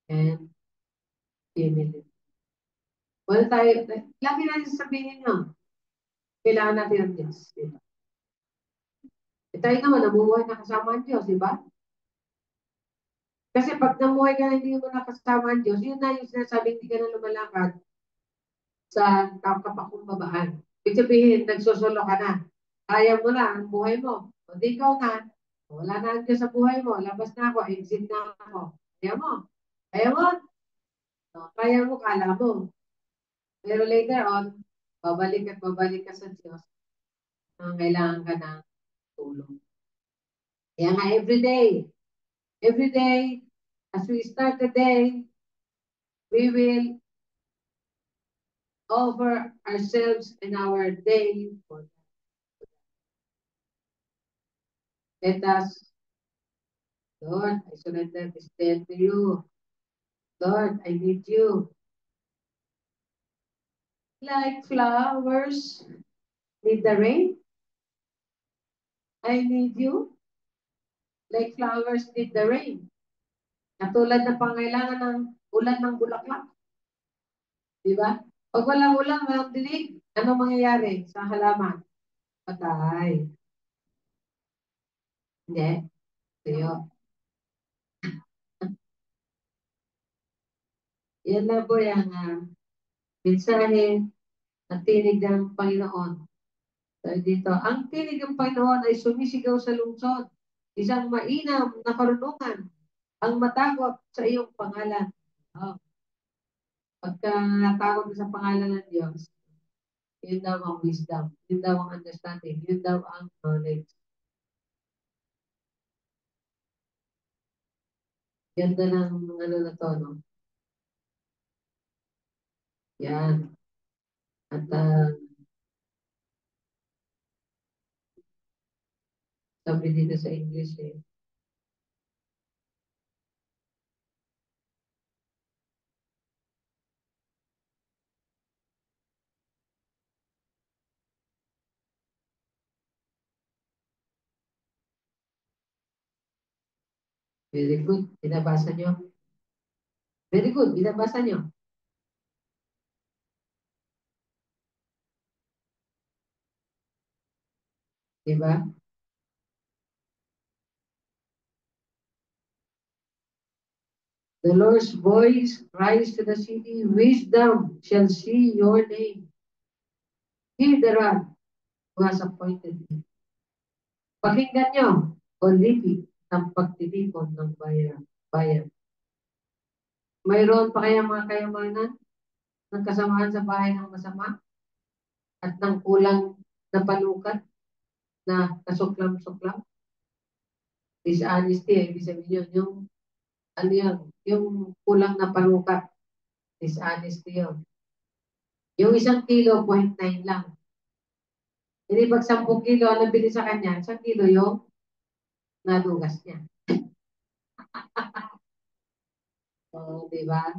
and humility. Wala tayo, lagi natin sabihin nyo, kailangan natin ang Diyos. Diba? E tayo naman, nabuhay na kasama ang Diyos, di ba? Kasi pag namuhay ka na hindi mo nakasama ang Diyos, yun na yung sinasabing hindi ka na lumalakad sa kapakumbabaan. Ibig sabihin, nagsusulo ka na. Kaya mo na ang buhay mo. O di ikaw na, wala na ang Diyos sa buhay mo. Labas na ako, exit na ako. Kaya mo. Kaya mo. Kaya mo, kala mo. Pero later on, babalik ka sa Diyos. Kailangan ka ng tulong. Kaya nga every day, as we start the day, we will offer ourselves in our day for God. Let us, Lord, I surrender this day to you. Lord, I need you. Like flowers need the rain, I need you. Like flowers need the rain. Katulad ng pangailangan ng ulan ng bulaklak. Di ba? Pag walang ulan, walang dilig, ano mangyayari sa halaman? Patay. Hindi. Tuyo. Yan na po yung mensahe at tinig ng Panginoon. So dito, ang tinig ng Panginoon ay sumisigaw sa lungsod. Isang mainam na karunungan ang matakot sa iyong pangalan. Oh. Pagka natakot sa pangalan ng Diyos, yun daw ang wisdom, yun daw ang understanding, yun daw ang knowledge. Ganda ng na to, no? Yan. At sabi dito sa English Very good. Binabasa nyo. Very good. Binabasa nyo. Diba? The Lord's voice cries to the city, wisdom shall see your name. Hear the rod who has appointed me. Pakinggan nyo, o lipi ng pagtitipon ng bayan. Mayroon pa kaya mga kayamanan ng kasamaan sa bahay ng masama at ng kulang na panukat na kasuklam-suklam? Dishonesty, ibig sabihin yun, yung ano yun, yung kulang na panukat. Dishonesty yun. Yung 1 kilo, 0.9 lang. Hindi pag 10 kilo, ang nabili sa kanya, 1 kilo yung nadugas niya. So, di ba?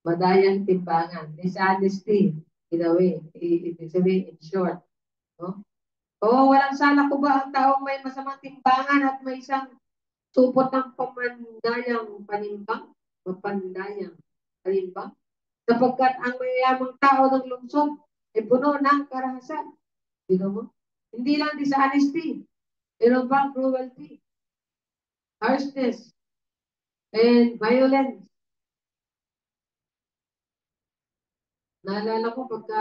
Madayang timbangan. Dishonesty, in a way. Ibig sabihin, in short. No? Oo, walang sala ko ba ang taong may masamang timbangan at may isang supot ng pamandayang panimbang? Mapandayang panimbang? Sapagkat ang mayayamang tao ng lungsod ay puno ng karahasan. Dito mo? Hindi lang dishonesty. Pero bang cruelty, harshness, and violence. Naalala ko pagka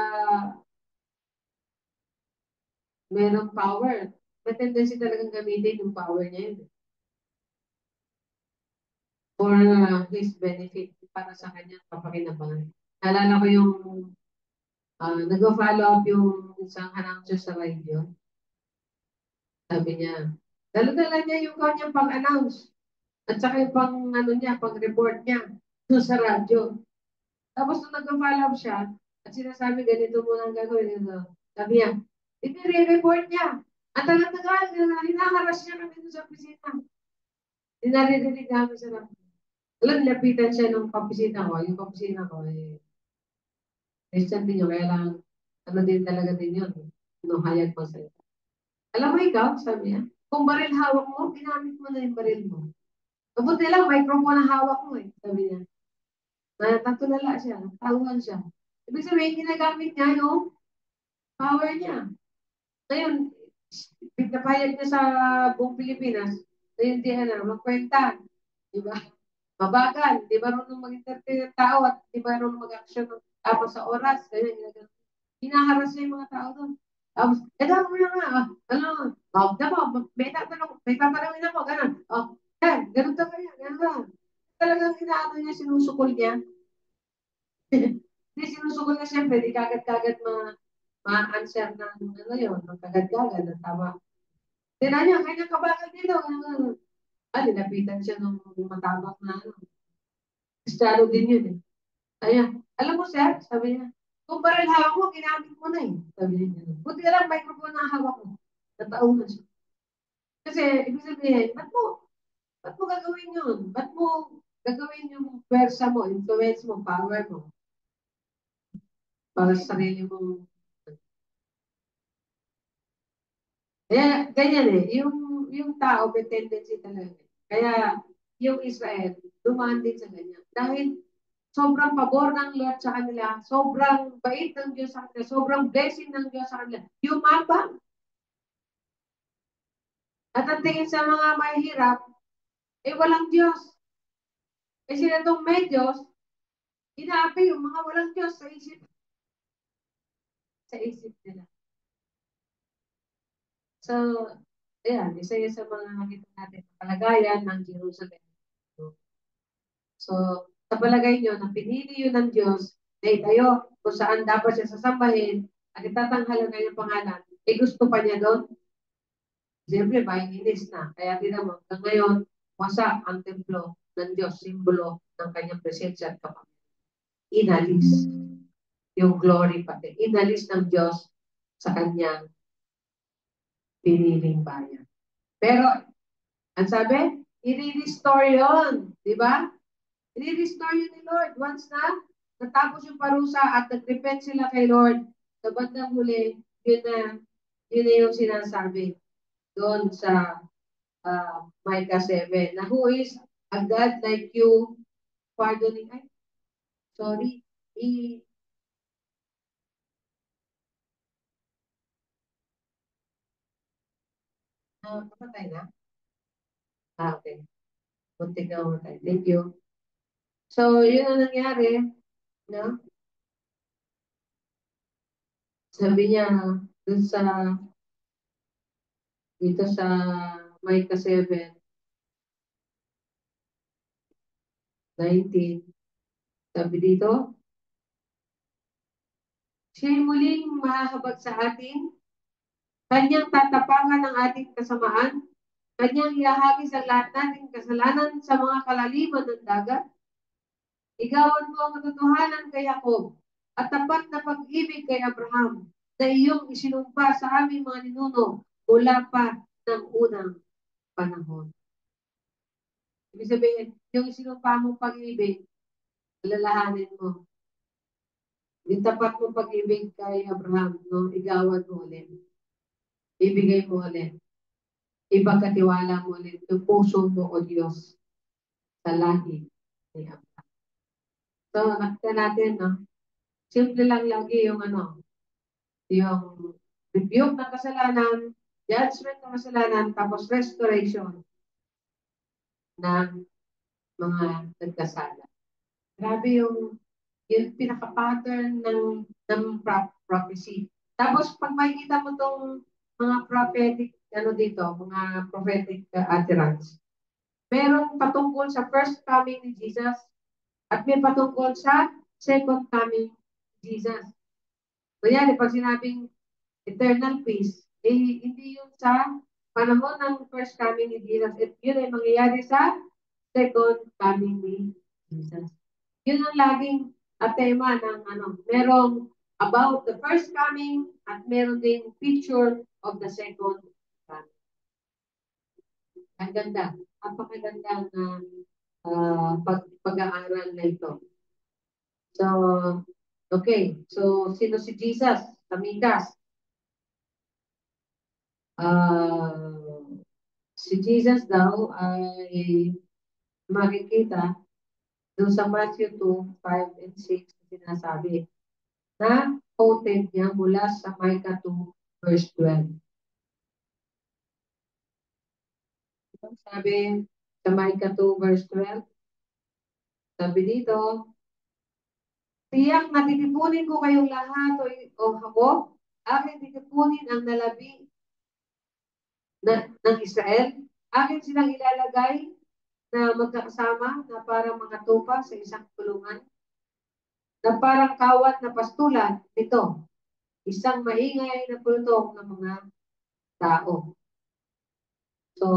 merong power, may tendency talagang gamitin yung power niya yun. For his benefit, para sa kanyang kapakinabangan. Naalala ko yung nag-follow up yung isang announcer sa radio. Sabi niya, dala-dala niya yung kanyang pang-announce. At saka yung pang-report niya doon sa radyo. Tapos nung nag-follow up siya, at sinasabi ganito muna ang gagawin. Sabi niya, report niya. At tagal-tagal, hinaharas niya kami doon sa opisina. Dinarinig namin sa radyo. Alam, lapitan siya ng kapisina ko. Yung kapisina ko, Christian din yun. Kaya lang, ano din talaga din yun. No, hayag mo sa'yo. Alam mo ikaw, sabi niya, kung baril hawak mo, ginamit mo na yung baril mo. Mabuti lang, microphone ang hawak mo eh, sabi niya. Natulala siya, nagtahuan siya. Ibig sabihin, ginagamit niya yung power niya. Ngayon, pinapayag niya sa buong Pilipinas, na hindi magkwenta. Diba? Mabagal, di marunong mag-entertain ng tao at di marunong mag-action ng tapos sa oras. Kaya hinaharas niya yung mga tao doon. Tapos, dami mo na nga, may tatanungin ako, gano'n. Ganun talaga, gano'n lang. Talagang inaano niya, sinusukol niya. Hindi sinusukol niya, siyempre, di kagad-kagad ma-answer ng ano yun, ng kagad-kagad, ng tama. Tira niya, kanya kabagal dito. Nilapitan siya ng matabak na ano. Kristiyano din yun eh. Kaya, alam mo sir, sabi niya, kung baril hawak mo, ginamit mo na eh. Sabi niya, buti ka lang, microphone na hawak mo. Natauhan siya. Kasi, ibig sabihin, ba't mo gagawin yun? Ba't mo gagawin yung pwersa mo, influence mo, power mo? Para sa sarili mo. Kaya, ganyan eh. Yung tao, may tendency talaga. Kaya, yung Israel, dumaan din sa ganyan. Dahil, sobrang pabor ng Lord sa kanila, sobrang bait ng Diyos sa kanila, sobrang blessing ng Diyos sa kanila. Yumabang. At ang tingin sa mga mahirap, walang Diyos. Sila itong may Diyos, inaapi yung mga walang Diyos sa isip nila. So, ayan, isa yun sa mga nakita natin kalagayan ng Jerusalem. So, sa palagay nyo, na pinili yun ng Diyos, na itayo kung saan dapat siya sasambahin, at itatanghalan kanyang pangalan, gusto pa niya doon? Siyempre, mainis na. Kaya tinamang, hanggang ngayon, wasak ang templo ng Diyos, simbolo ng kanyang presensya at kapamilya. Inalis yung glory pati. Inalis ng Diyos sa kanyang piniling bayan. Pero, ang sabi, i-restore yun. Di ba? I-restore yun ni Lord. Once na natapos yung parusa at nag-repent sila kay Lord, sa bandang huli, yun na yung sinasabi doon sa Micah 7, na who is a God like you, pardoning, sorry, kapatay na? Okay. Muntik na mamatay. Thank you. So, yun ang nangyari. No? Sabi niya, dun sa, dito sa Micah 7:19, sabi dito, siya'y muling mahahabag sa atin, kanyang tatapangan ng ating kasamaan, kanyang ihahagis ang lahat nating kasalanan sa mga kalaliman ng dagat. Igawan mo ang katotohanan kay Jacob at tapat na pag-ibig kay Abraham na iyong isinumpa sa aming mga ninuno mula pa ng unang panahon. Ibig sabihin, yung isinumpa mong pag-ibig, alalahanin mo. Yung tapat mong pag-ibig kay Abraham, no? Igawan mo ulit. Ibigay mo ulit. Ipagkatiwala mo ulit yung puso mo o Diyos sa lahi ni Abraham. So, nakita natin, no? Simple lang lagi yung yung rebuke ng kasalanan, judgment ng kasalanan, tapos restoration ng mga nagkasala. Grabe yung pinaka-pattern ng prophecy. Tapos, pag makikita mo tong mga prophetic, mga prophetic utterance, merong patungkol sa first coming ni Jesus at may patungkol sa second coming ni Jesus. Kunyari, pag sinabing eternal peace, hindi yun sa panahon ng first coming ni Jesus. Yun ay mangyayari sa second coming ni Jesus. Yun ang laging tema ng merong about the first coming at meron din picture of the second coming. Ang ganda. Napakaganda na pag-aaral na ito. So, okay. So, sino si Jesus? Tamikas. Si Jesus daw ay makikita doon sa Matthew 2:5 and 6 sinasabi na quoted niya mula sa Micah 2:12. Sabi sa Micah 2:12, sabi dito, tiyak na titipunin ko kayong lahat o Jacob, aking titipunin ang nalabi ng Israel, akin silang ilalagay na magkakasama na parang mga tupa sa isang kulungan, na parang kawat na pastulan nito, isang maingay na pulutong ng mga tao. So,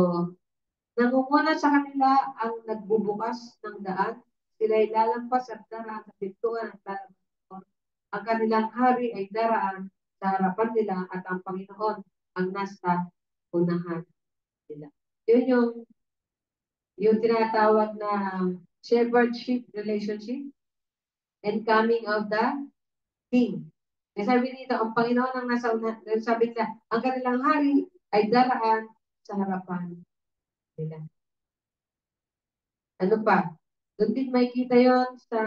nangunguna sa kanila ang nagbubukas ng daan, sila'y lalampas at daraan sa pintuan at lalabas. Ang kanilang hari ay daraan sa harapan nila at ang Panginoon ang nasa unahan nila. Yun yung tinatawag na shepherd-sheep relationship and coming of the king. Kaya sabi dito, ang Panginoon ang nasa unahan, sabi nila, ang kanilang hari ay daraan sa harapan nila. Ano pa? Doon din makikita yon sa,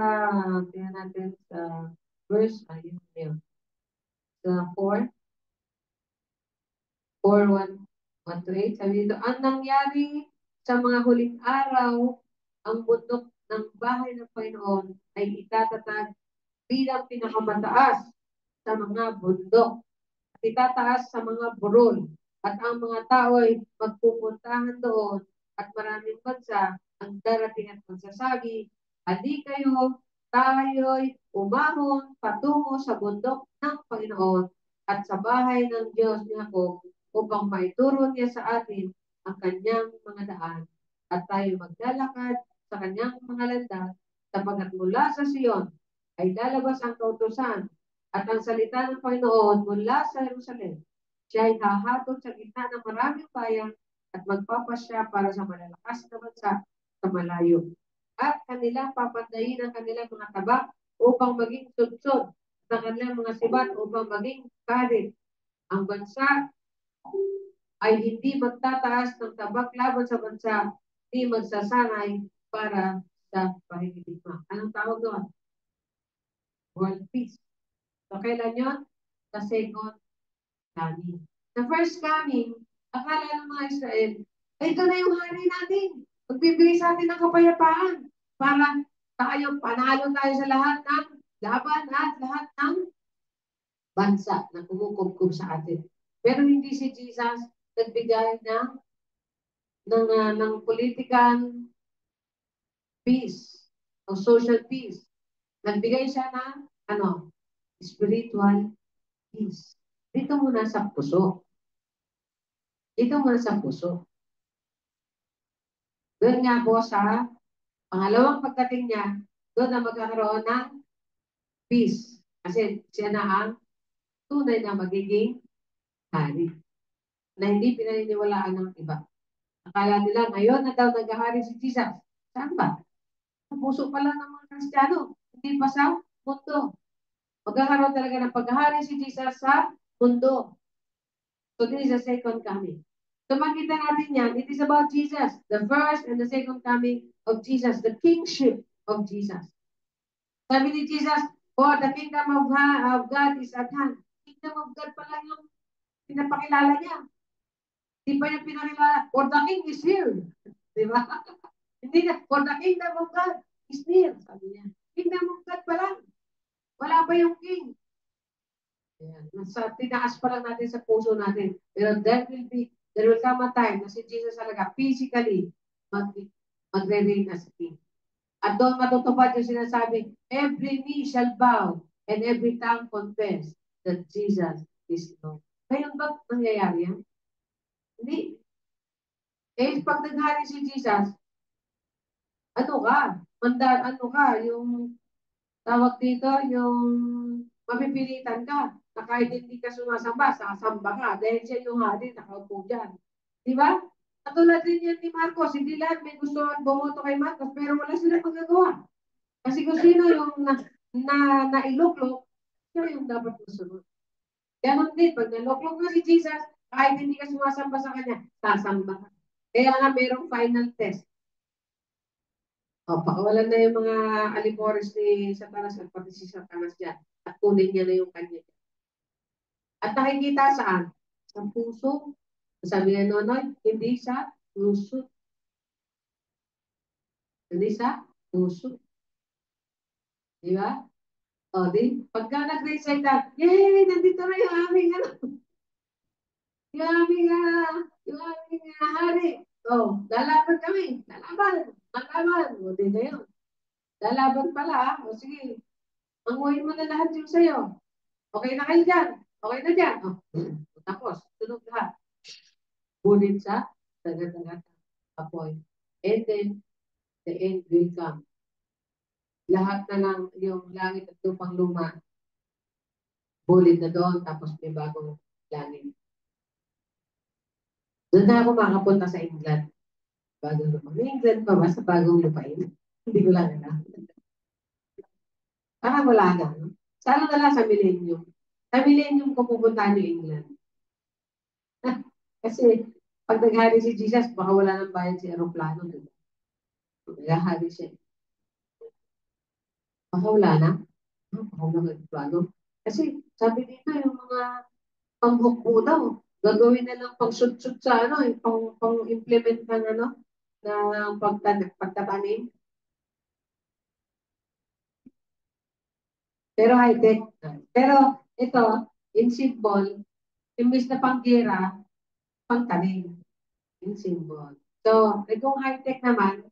tingnan natin sa verse, yun. Sa 4:1-8, sabi dito, ang nangyari sa mga huling araw, ang bundok ng bahay ng Panginoon ay itatatag bilang pinakamataas sa mga bundok at itataas sa mga burol at ang mga tao ay magpupuntahan doon at maraming bansa ang darating at magsasabi, "Hali kayo, tayo'y umahon patungo sa bundok ng Panginoon at sa bahay ng Diyos ni Jacob upang maituro niya sa atin ang kanyang mga daan at tayo maglalakad sa kanyang mga landas sapagkat mula sa Sion ay lalabas ang kautusan at ang salita ng Panginoon mula sa Jerusalem. Siya ay hahatol sa gitna ng maraming bayan at magpapasya para sa malalakas na bansa sa malayo. At kanilang papandayin ang kanilang mga tabak upang maging sudsod sa kanilang mga sibat upang maging karit. Ang bansa ay hindi magtataas ng tabak laban sa bansa, hindi magsasanay para sa pakikiligma. Anong tawag doon? World peace. So, kailan yun? Sa second coming. The first coming, akala ng mga Israel, ito na yung hari natin. Magbibigay sa atin ng kapayapaan para panalo tayo sa lahat ng laban at lahat ng bansa na kumukumpong sa atin. Pero hindi si Jesus nagbigay ng political peace o social peace. Nagbigay siya ng spiritual peace. Dito muna sa puso. Dito muna sa puso. Doon nga po sa pangalawang pagdating niya, doon na magkakaroon ng peace. Kasi siya na ang tunay na magiging hari. Na hindi pinaniniwalaan ng iba. Akala nila ngayon na daw naghahari si Jesus. Saan ba? Sa puso pala ng mga Kristiyano. Hindi pa sa mundo. Magkakaroon talaga ng paghahari si Jesus sa mundo. So this is the second coming. So makita natin yan, it is about Jesus, the first and the second coming of Jesus, the kingship of Jesus. Sabi ni Jesus, for the kingdom of God is at hand. Kingdom of God pa lang yung pinapakilala niya. Hindi pa niya pinakilala, for the king is here. Di ba? Hindi na, for the kingdom of God is near. Sabi niya, kingdom of God pa lang. Wala pa yung king. Ayan. Nasa tinaas pa lang natin sa puso natin. Pero there will come a time na si Jesus talaga physically magre-reign as king. At doon matutupad yung sinasabi, every knee shall bow and every tongue confess that Jesus is Lord. Ngayon ba nangyayari yan? Hindi. Eh, pag naghari si Jesus, ano ka, yung tawag dito, yung mapipilitan ka na kahit hindi ka sumasamba, sasamba ka dahil siya yung hari, nakaupo dyan. Di ba? Katulad din yan ni Marcos, hindi lahat may gusto at bumoto kay Marcos, pero wala sila magagawa. Kasi kung sino yung nailuklok, siya yung dapat masunod. Ganon din, pag naluklok na si Jesus, kahit hindi ka sumasamba sa kanya, sasamba ka. Kaya nga mayroong final test. O, pakawalan na yung mga alipores ni Satanas at pati si Satanas dyan. At kunin niya na yung kanya. At nakikita saan? Sa puso. Sabi nga Nonoy, hindi sa puso. Hindi sa puso. Di ba? O, pagka nag-recite yay, nandito na yung aming yung aming hari. O, lalaban kami. Lalaban. O, di na yun. Lalaban pala. O, sige. Manguhin mo na lahat yung sa'yo. Okay na kayo dyan. Okay na dyan. Oh. Tapos, tunog lahat. Ngunit sa dagat-dagat apoy. And then, the end will come. Lahat na lang yung langit at lupang luma, bulit na doon, tapos may bagong langit. Doon na ako makapunta sa England. Bagong lupa. May England pa ba sa bagong lupain? Hindi ko lang alam. Parang wala na. No? Sana na lang sa millennium. Sa millennium ko pupuntahan yung England. Kasi pag naghari si Jesus, baka wala nang bayad si aeroplano. Diba? Naghahari siya. Baka wala na. Baka wala nang aeroplano. Kasi sabi dito yung mga panghukbo daw. Gagawin na lang pang-shoot-shoot sa pang-implement ng na pagtatanim. Pero high-tech. Pero ito, in symbol, imbis na pang-gira, pang-tanim. In symbol. So, kung high-tech naman,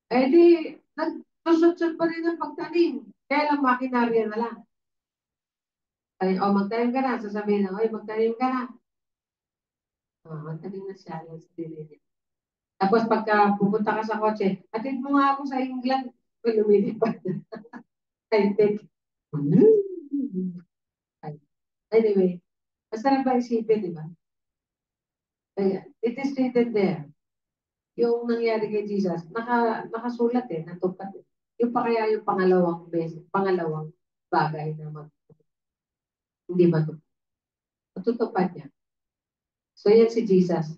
eh di, nag-shoot-shoot pa rin ang pagtanim. Kaya lang makinarya na lang. Ay, magtanim ka na. Sasabihin na, magtanim ka na. Magtanim na siya. Tapos pagka pupunta ka sa kotse, atid mo nga ako sa England. Lumilipad. High-tech. Anyway, masarap ba isipin, di ba? It is written there. Yung nangyari kay Jesus, nakasulat natupad Yung pa kaya yung pangalawang bagay na hindi matupad. Matutupad niya. So yan si Jesus.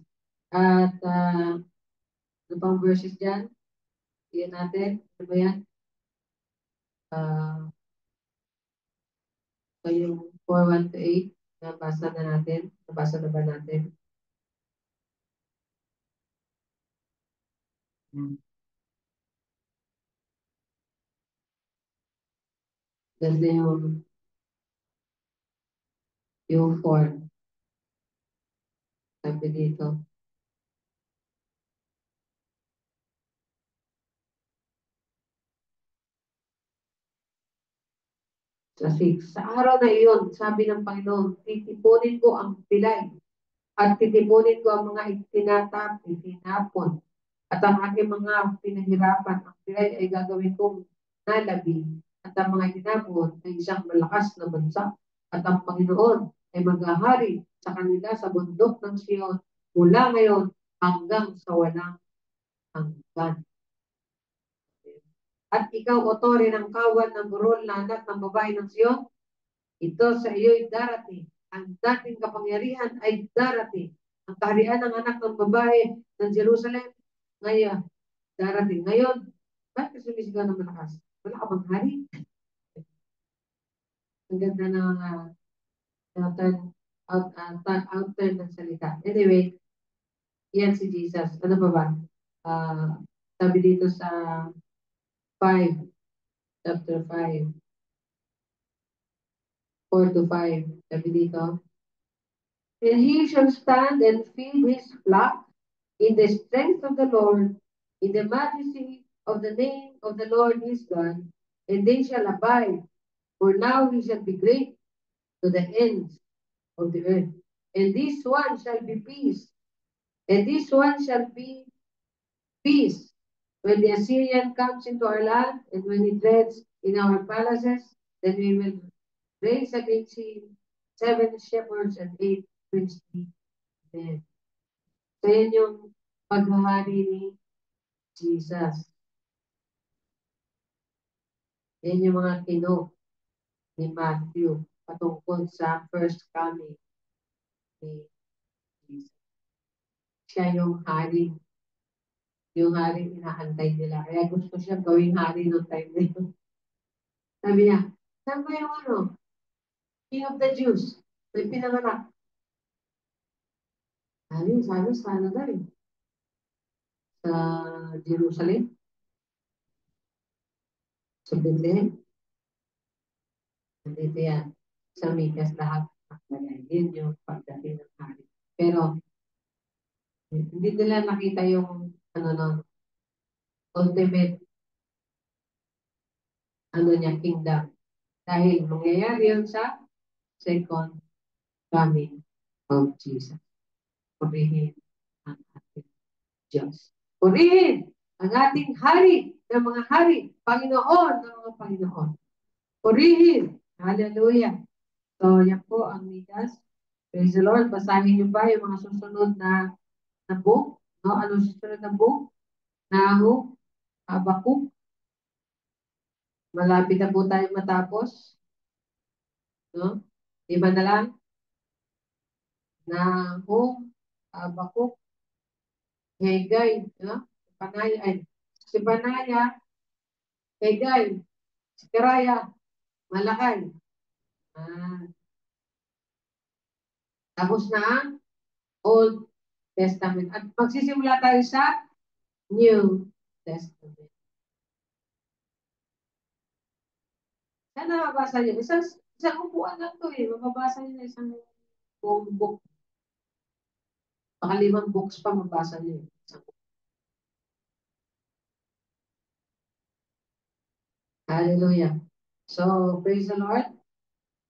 At ano pang verses dyan? Yan natin. Ano ba yan? So yung 4:1 to 8, nabasa na natin. Nabasa na ba natin? Ganda yung form. Sabi dito. Kasi sa araw na iyon, sabi ng Panginoon, titipunin ko ang pilay at titipunin ko ang mga itinapon at ang aking mga pinahirapan. Ang pilay ay gagawin kong nalabi at ang mga itinapon ay isang malakas na bansa at ang Panginoon ay maghahari sa kanila sa bundok ng Sion mula ngayon hanggang sa walang hanggan. At ikaw, otore ng kawan ng burol na anak ng babae ng Sion, ito sa iyo'y darating. Ang dating kapangyarihan ay darating. Ang kaharian ng anak ng babae ng Jerusalem, ngayon, darating. Ngayon, bakit sumisigaw ng malakas? Wala ka bang hari? Ang ganda ng outer ng salita. Anyway, yan si Jesus. Ano pa ba? Sabi dito sa 5, chapter 5, 4 to 5. Sabi dito, and he shall stand and feed his flock in the strength of the Lord, in the majesty of the name of the Lord his God, and they shall abide. For now he shall be great to the ends of the earth. And this one shall be peace. And this one shall be peace. When the Assyrian comes into our land, and when he treads in our palaces, then we will raise against him 7 shepherds and 8 princely men. So yan yung paghahari ni Jesus. Yan yung mga tino ni Matthew patungkol sa first coming ni Jesus. Siya yung hari. Yung hari inaantay nila. Kaya gusto siya gawing hari noong time na yun. Sabi niya, saan ba yung King of the Jews? May pinanganak. Sabi sa ano daw sa Jerusalem. Sa Bethlehem. Nandito yan. Sa Mikas lahat. Yun yung pagdating ng hari. Pero, hindi nila nakita yung ultimate kingdom. Dahil mangyayari yun sa second coming of Jesus. Purihin ang ating Diyos. Purihin ang ating hari ng mga hari, Panginoon ng mga Panginoon. Purihin. Hallelujah. So, yan po ang Mikas. Praise the Lord. Basahin niyo ba yung mga susunod na book? No? Ano susunod na book? Nahum, Habakuk. Malapit na po tayo matapos. No? Iba na lang? Nahum, Habakuk, Hagay, no? Si Banaya, Hagay, si Karaya, Malakay. Tapos na ang Old Testament. At magsisimula tayo sa New Testament. Sana mabasa niyo. Isang upuan lang to Mababasa niyo na isang buong book. Baka 5 books pa mabasa niyo. Hallelujah. So, praise the Lord.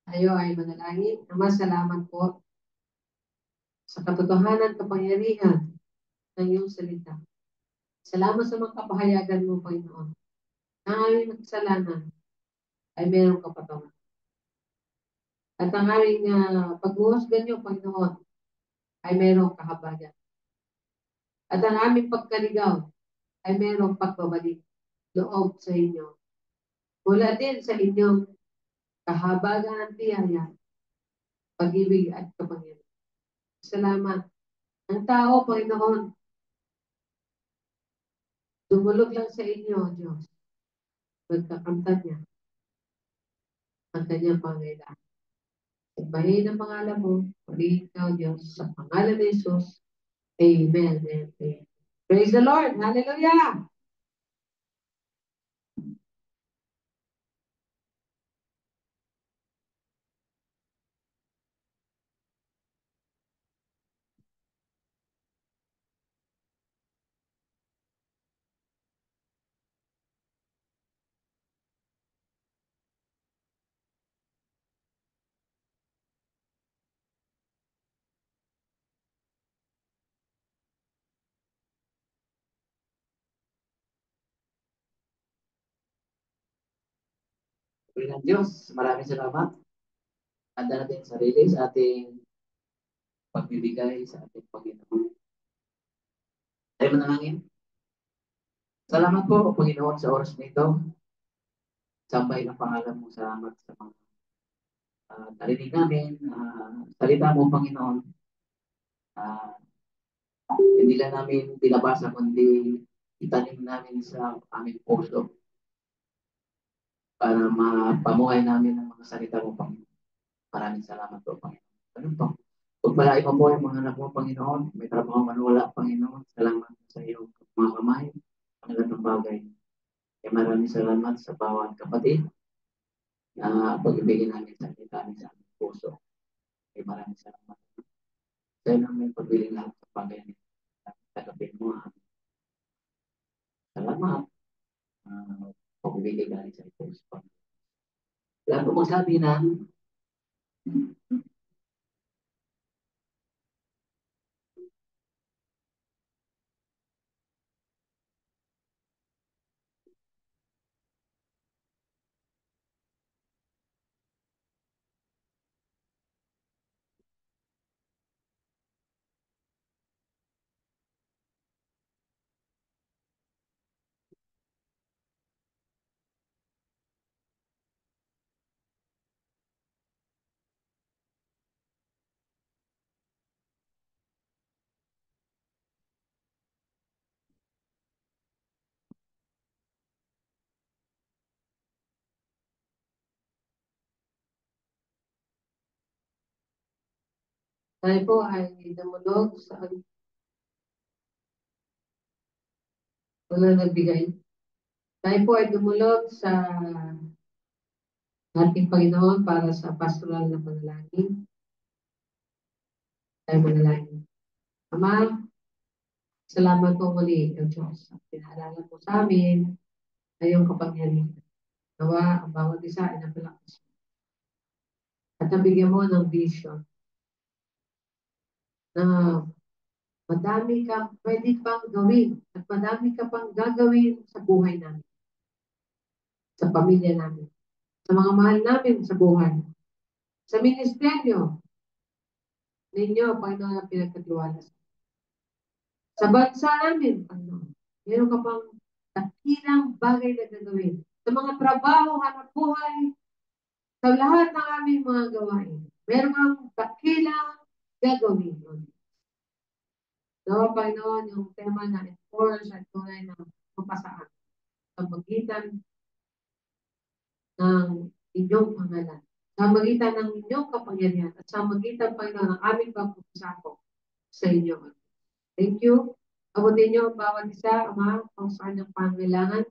Tayo ay manalangin. Ama, salamat po sa katotohanan, kapangyarihan ng iyong salita. Salamat sa mga kapahayagan mo, Panginoon. Ang aming kasalanan ay mayroong kapatawan. At ang aming paghuhusgan niyo, Panginoon, ay mayroong kahabagan. At ang aming pagkaligaw ay mayroong pagbabalik loob sa inyo. Mula din sa inyong kahabagan at biyaya, pag-ibig at kapangyarihan. Salamat. Ang tao, Panginoon, dumulog lang sa inyo, Diyos. Pagkakamtan niya ang kanyang pangailangan. Ibahin ang pangalan mo, purihin ka, Diyos, sa pangalan ni Jesus. Amen and amen. Praise the Lord. Hallelujah. Pagpili ng Diyos, maraming salamat. Handa natin ang sarili sa ating pagbibigay sa ating Panginoon. Tayo manalangin. Salamat po, Panginoon, sa oras na ito. Sambay ng pangalan mo. Salamat sa mga narinig namin. Salita mo, Panginoon. Hindi lang namin binabasa, kundi itanim namin sa aming puso para mapamuhay namin ang mga salita mo, Panginoon. Maraming salamat po, Panginoon. Ano po? Pagpalain mo po yung mga anak mo, Panginoon. May trabaho man wala, Panginoon. Salamat sa iyong mga kamay, ang lahat ng bagay. Kaya maraming salamat sa bawat kapatid na pag-ibigin namin sa namin sa aming puso. Kaya maraming salamat. Sa'yo namin pagbiling lahat sa bagay niyo. Tagapin mo. Salamat. Pag-ibigin namin sa puso. Lahat po magsabi ng Tayo po ay dumulog sa wala nagbigay. Tayo po ay dumulog sa ating Panginoon para sa pastoral na panalangin. Tayo manalangin. Ama, salamat po muli, O Diyos. At pinaalala mo sa amin ay iyong kapangyarihan. Nawa, ang bawat isa ay napalakas mo. At nabigyan mo ng vision na madami ka pwede pang gawin at madami ka pang gagawin sa buhay namin, sa pamilya namin, sa mga mahal namin sa buhay, sa ministeryo ninyo, Panginoon, ang pinagkatiwala sa bansa namin, Panginoon. Meron ka pang dakilang bagay na gagawin sa mga trabaho, hanap buhay, sa lahat ng aming mga gawain. Meron kang dakilang gagawin. No, Panginoon, yung tema na enforce at tunay na mapasaan sa magitan ng inyong pangalan, sa magitan ng inyong kapangyarihan, at sa magitan, Panginoon, ng aming pagpapasako sa inyo. Thank you. Abutin niyo ang bawat isa, Ama, kung sa kanyang pangailangan,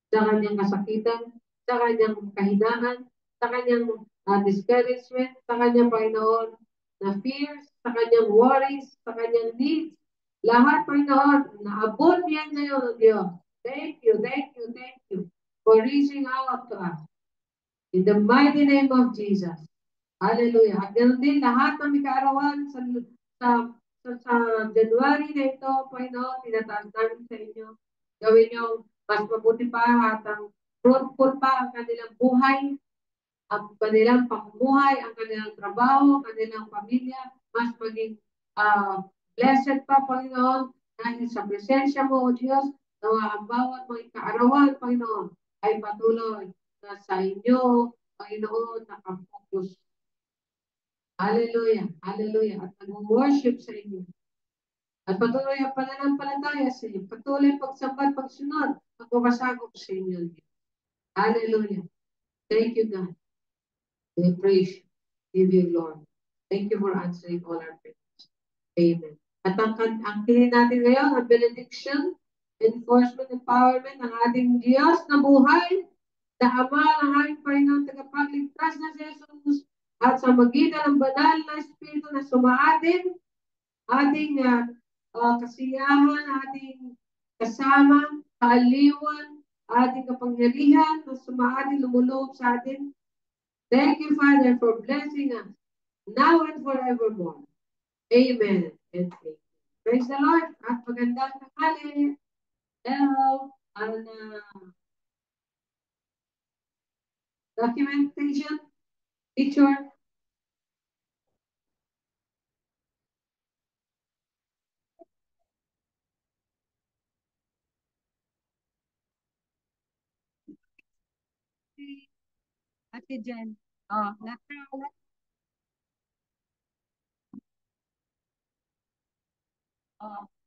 sa kanyang kasakitan, sa kanyang kahinaan, sa kanyang discouragement, sa kanyang, Panginoon, na fears, sa kanyang worries, sa kanyang needs. Lahat, Panginoon, naabot yan ngayon, Diyos. Thank you, thank you, thank you for reaching out to us. In the mighty name of Jesus. Hallelujah. At ganoon din, lahat ng may kaarawan sa January na ito, Panginoon, tinataas namin sa inyo. Gawin niyo mas mabuti pa at ang fruitful pa ang kanilang buhay, ang kanilang pamumuhay, ang kanilang trabaho, ang kanilang pamilya, mas maging blessed pa, Panginoon, dahil sa presensya mo, O Diyos, na ang bawat mga kaarawan, Panginoon, ay patuloy na sa inyo, Panginoon, nakapokus. Hallelujah, hallelujah, at nag-worship sa inyo. At patuloy ang pananampalataya sa inyo. Patuloy pagsambat, pagsunod, pagpapasakop sa inyo. Hallelujah. Thank you, God. We praise you. Give you, Lord. Thank you for answering all our prayers. Amen. At ang kinin natin ngayon, ang benediction, enforcement, empowerment ng ating Diyos na buhay, na Ama ng aming Panginoon tagapagligtas na si Jesus, at sa magitan ng banal na Espiritu na sumaatin, ating kasiyahan, ating kasama, kaaliwan, ating kapangyarihan na sumaatin, lumuloob sa atin. Thank you, Father, for blessing us now and forevermore. Amen and amen. Praise the Lord. At magandang tanghali. Hello. Ang documentation, teacher. Ate Jen. Oh, lahat. Oh.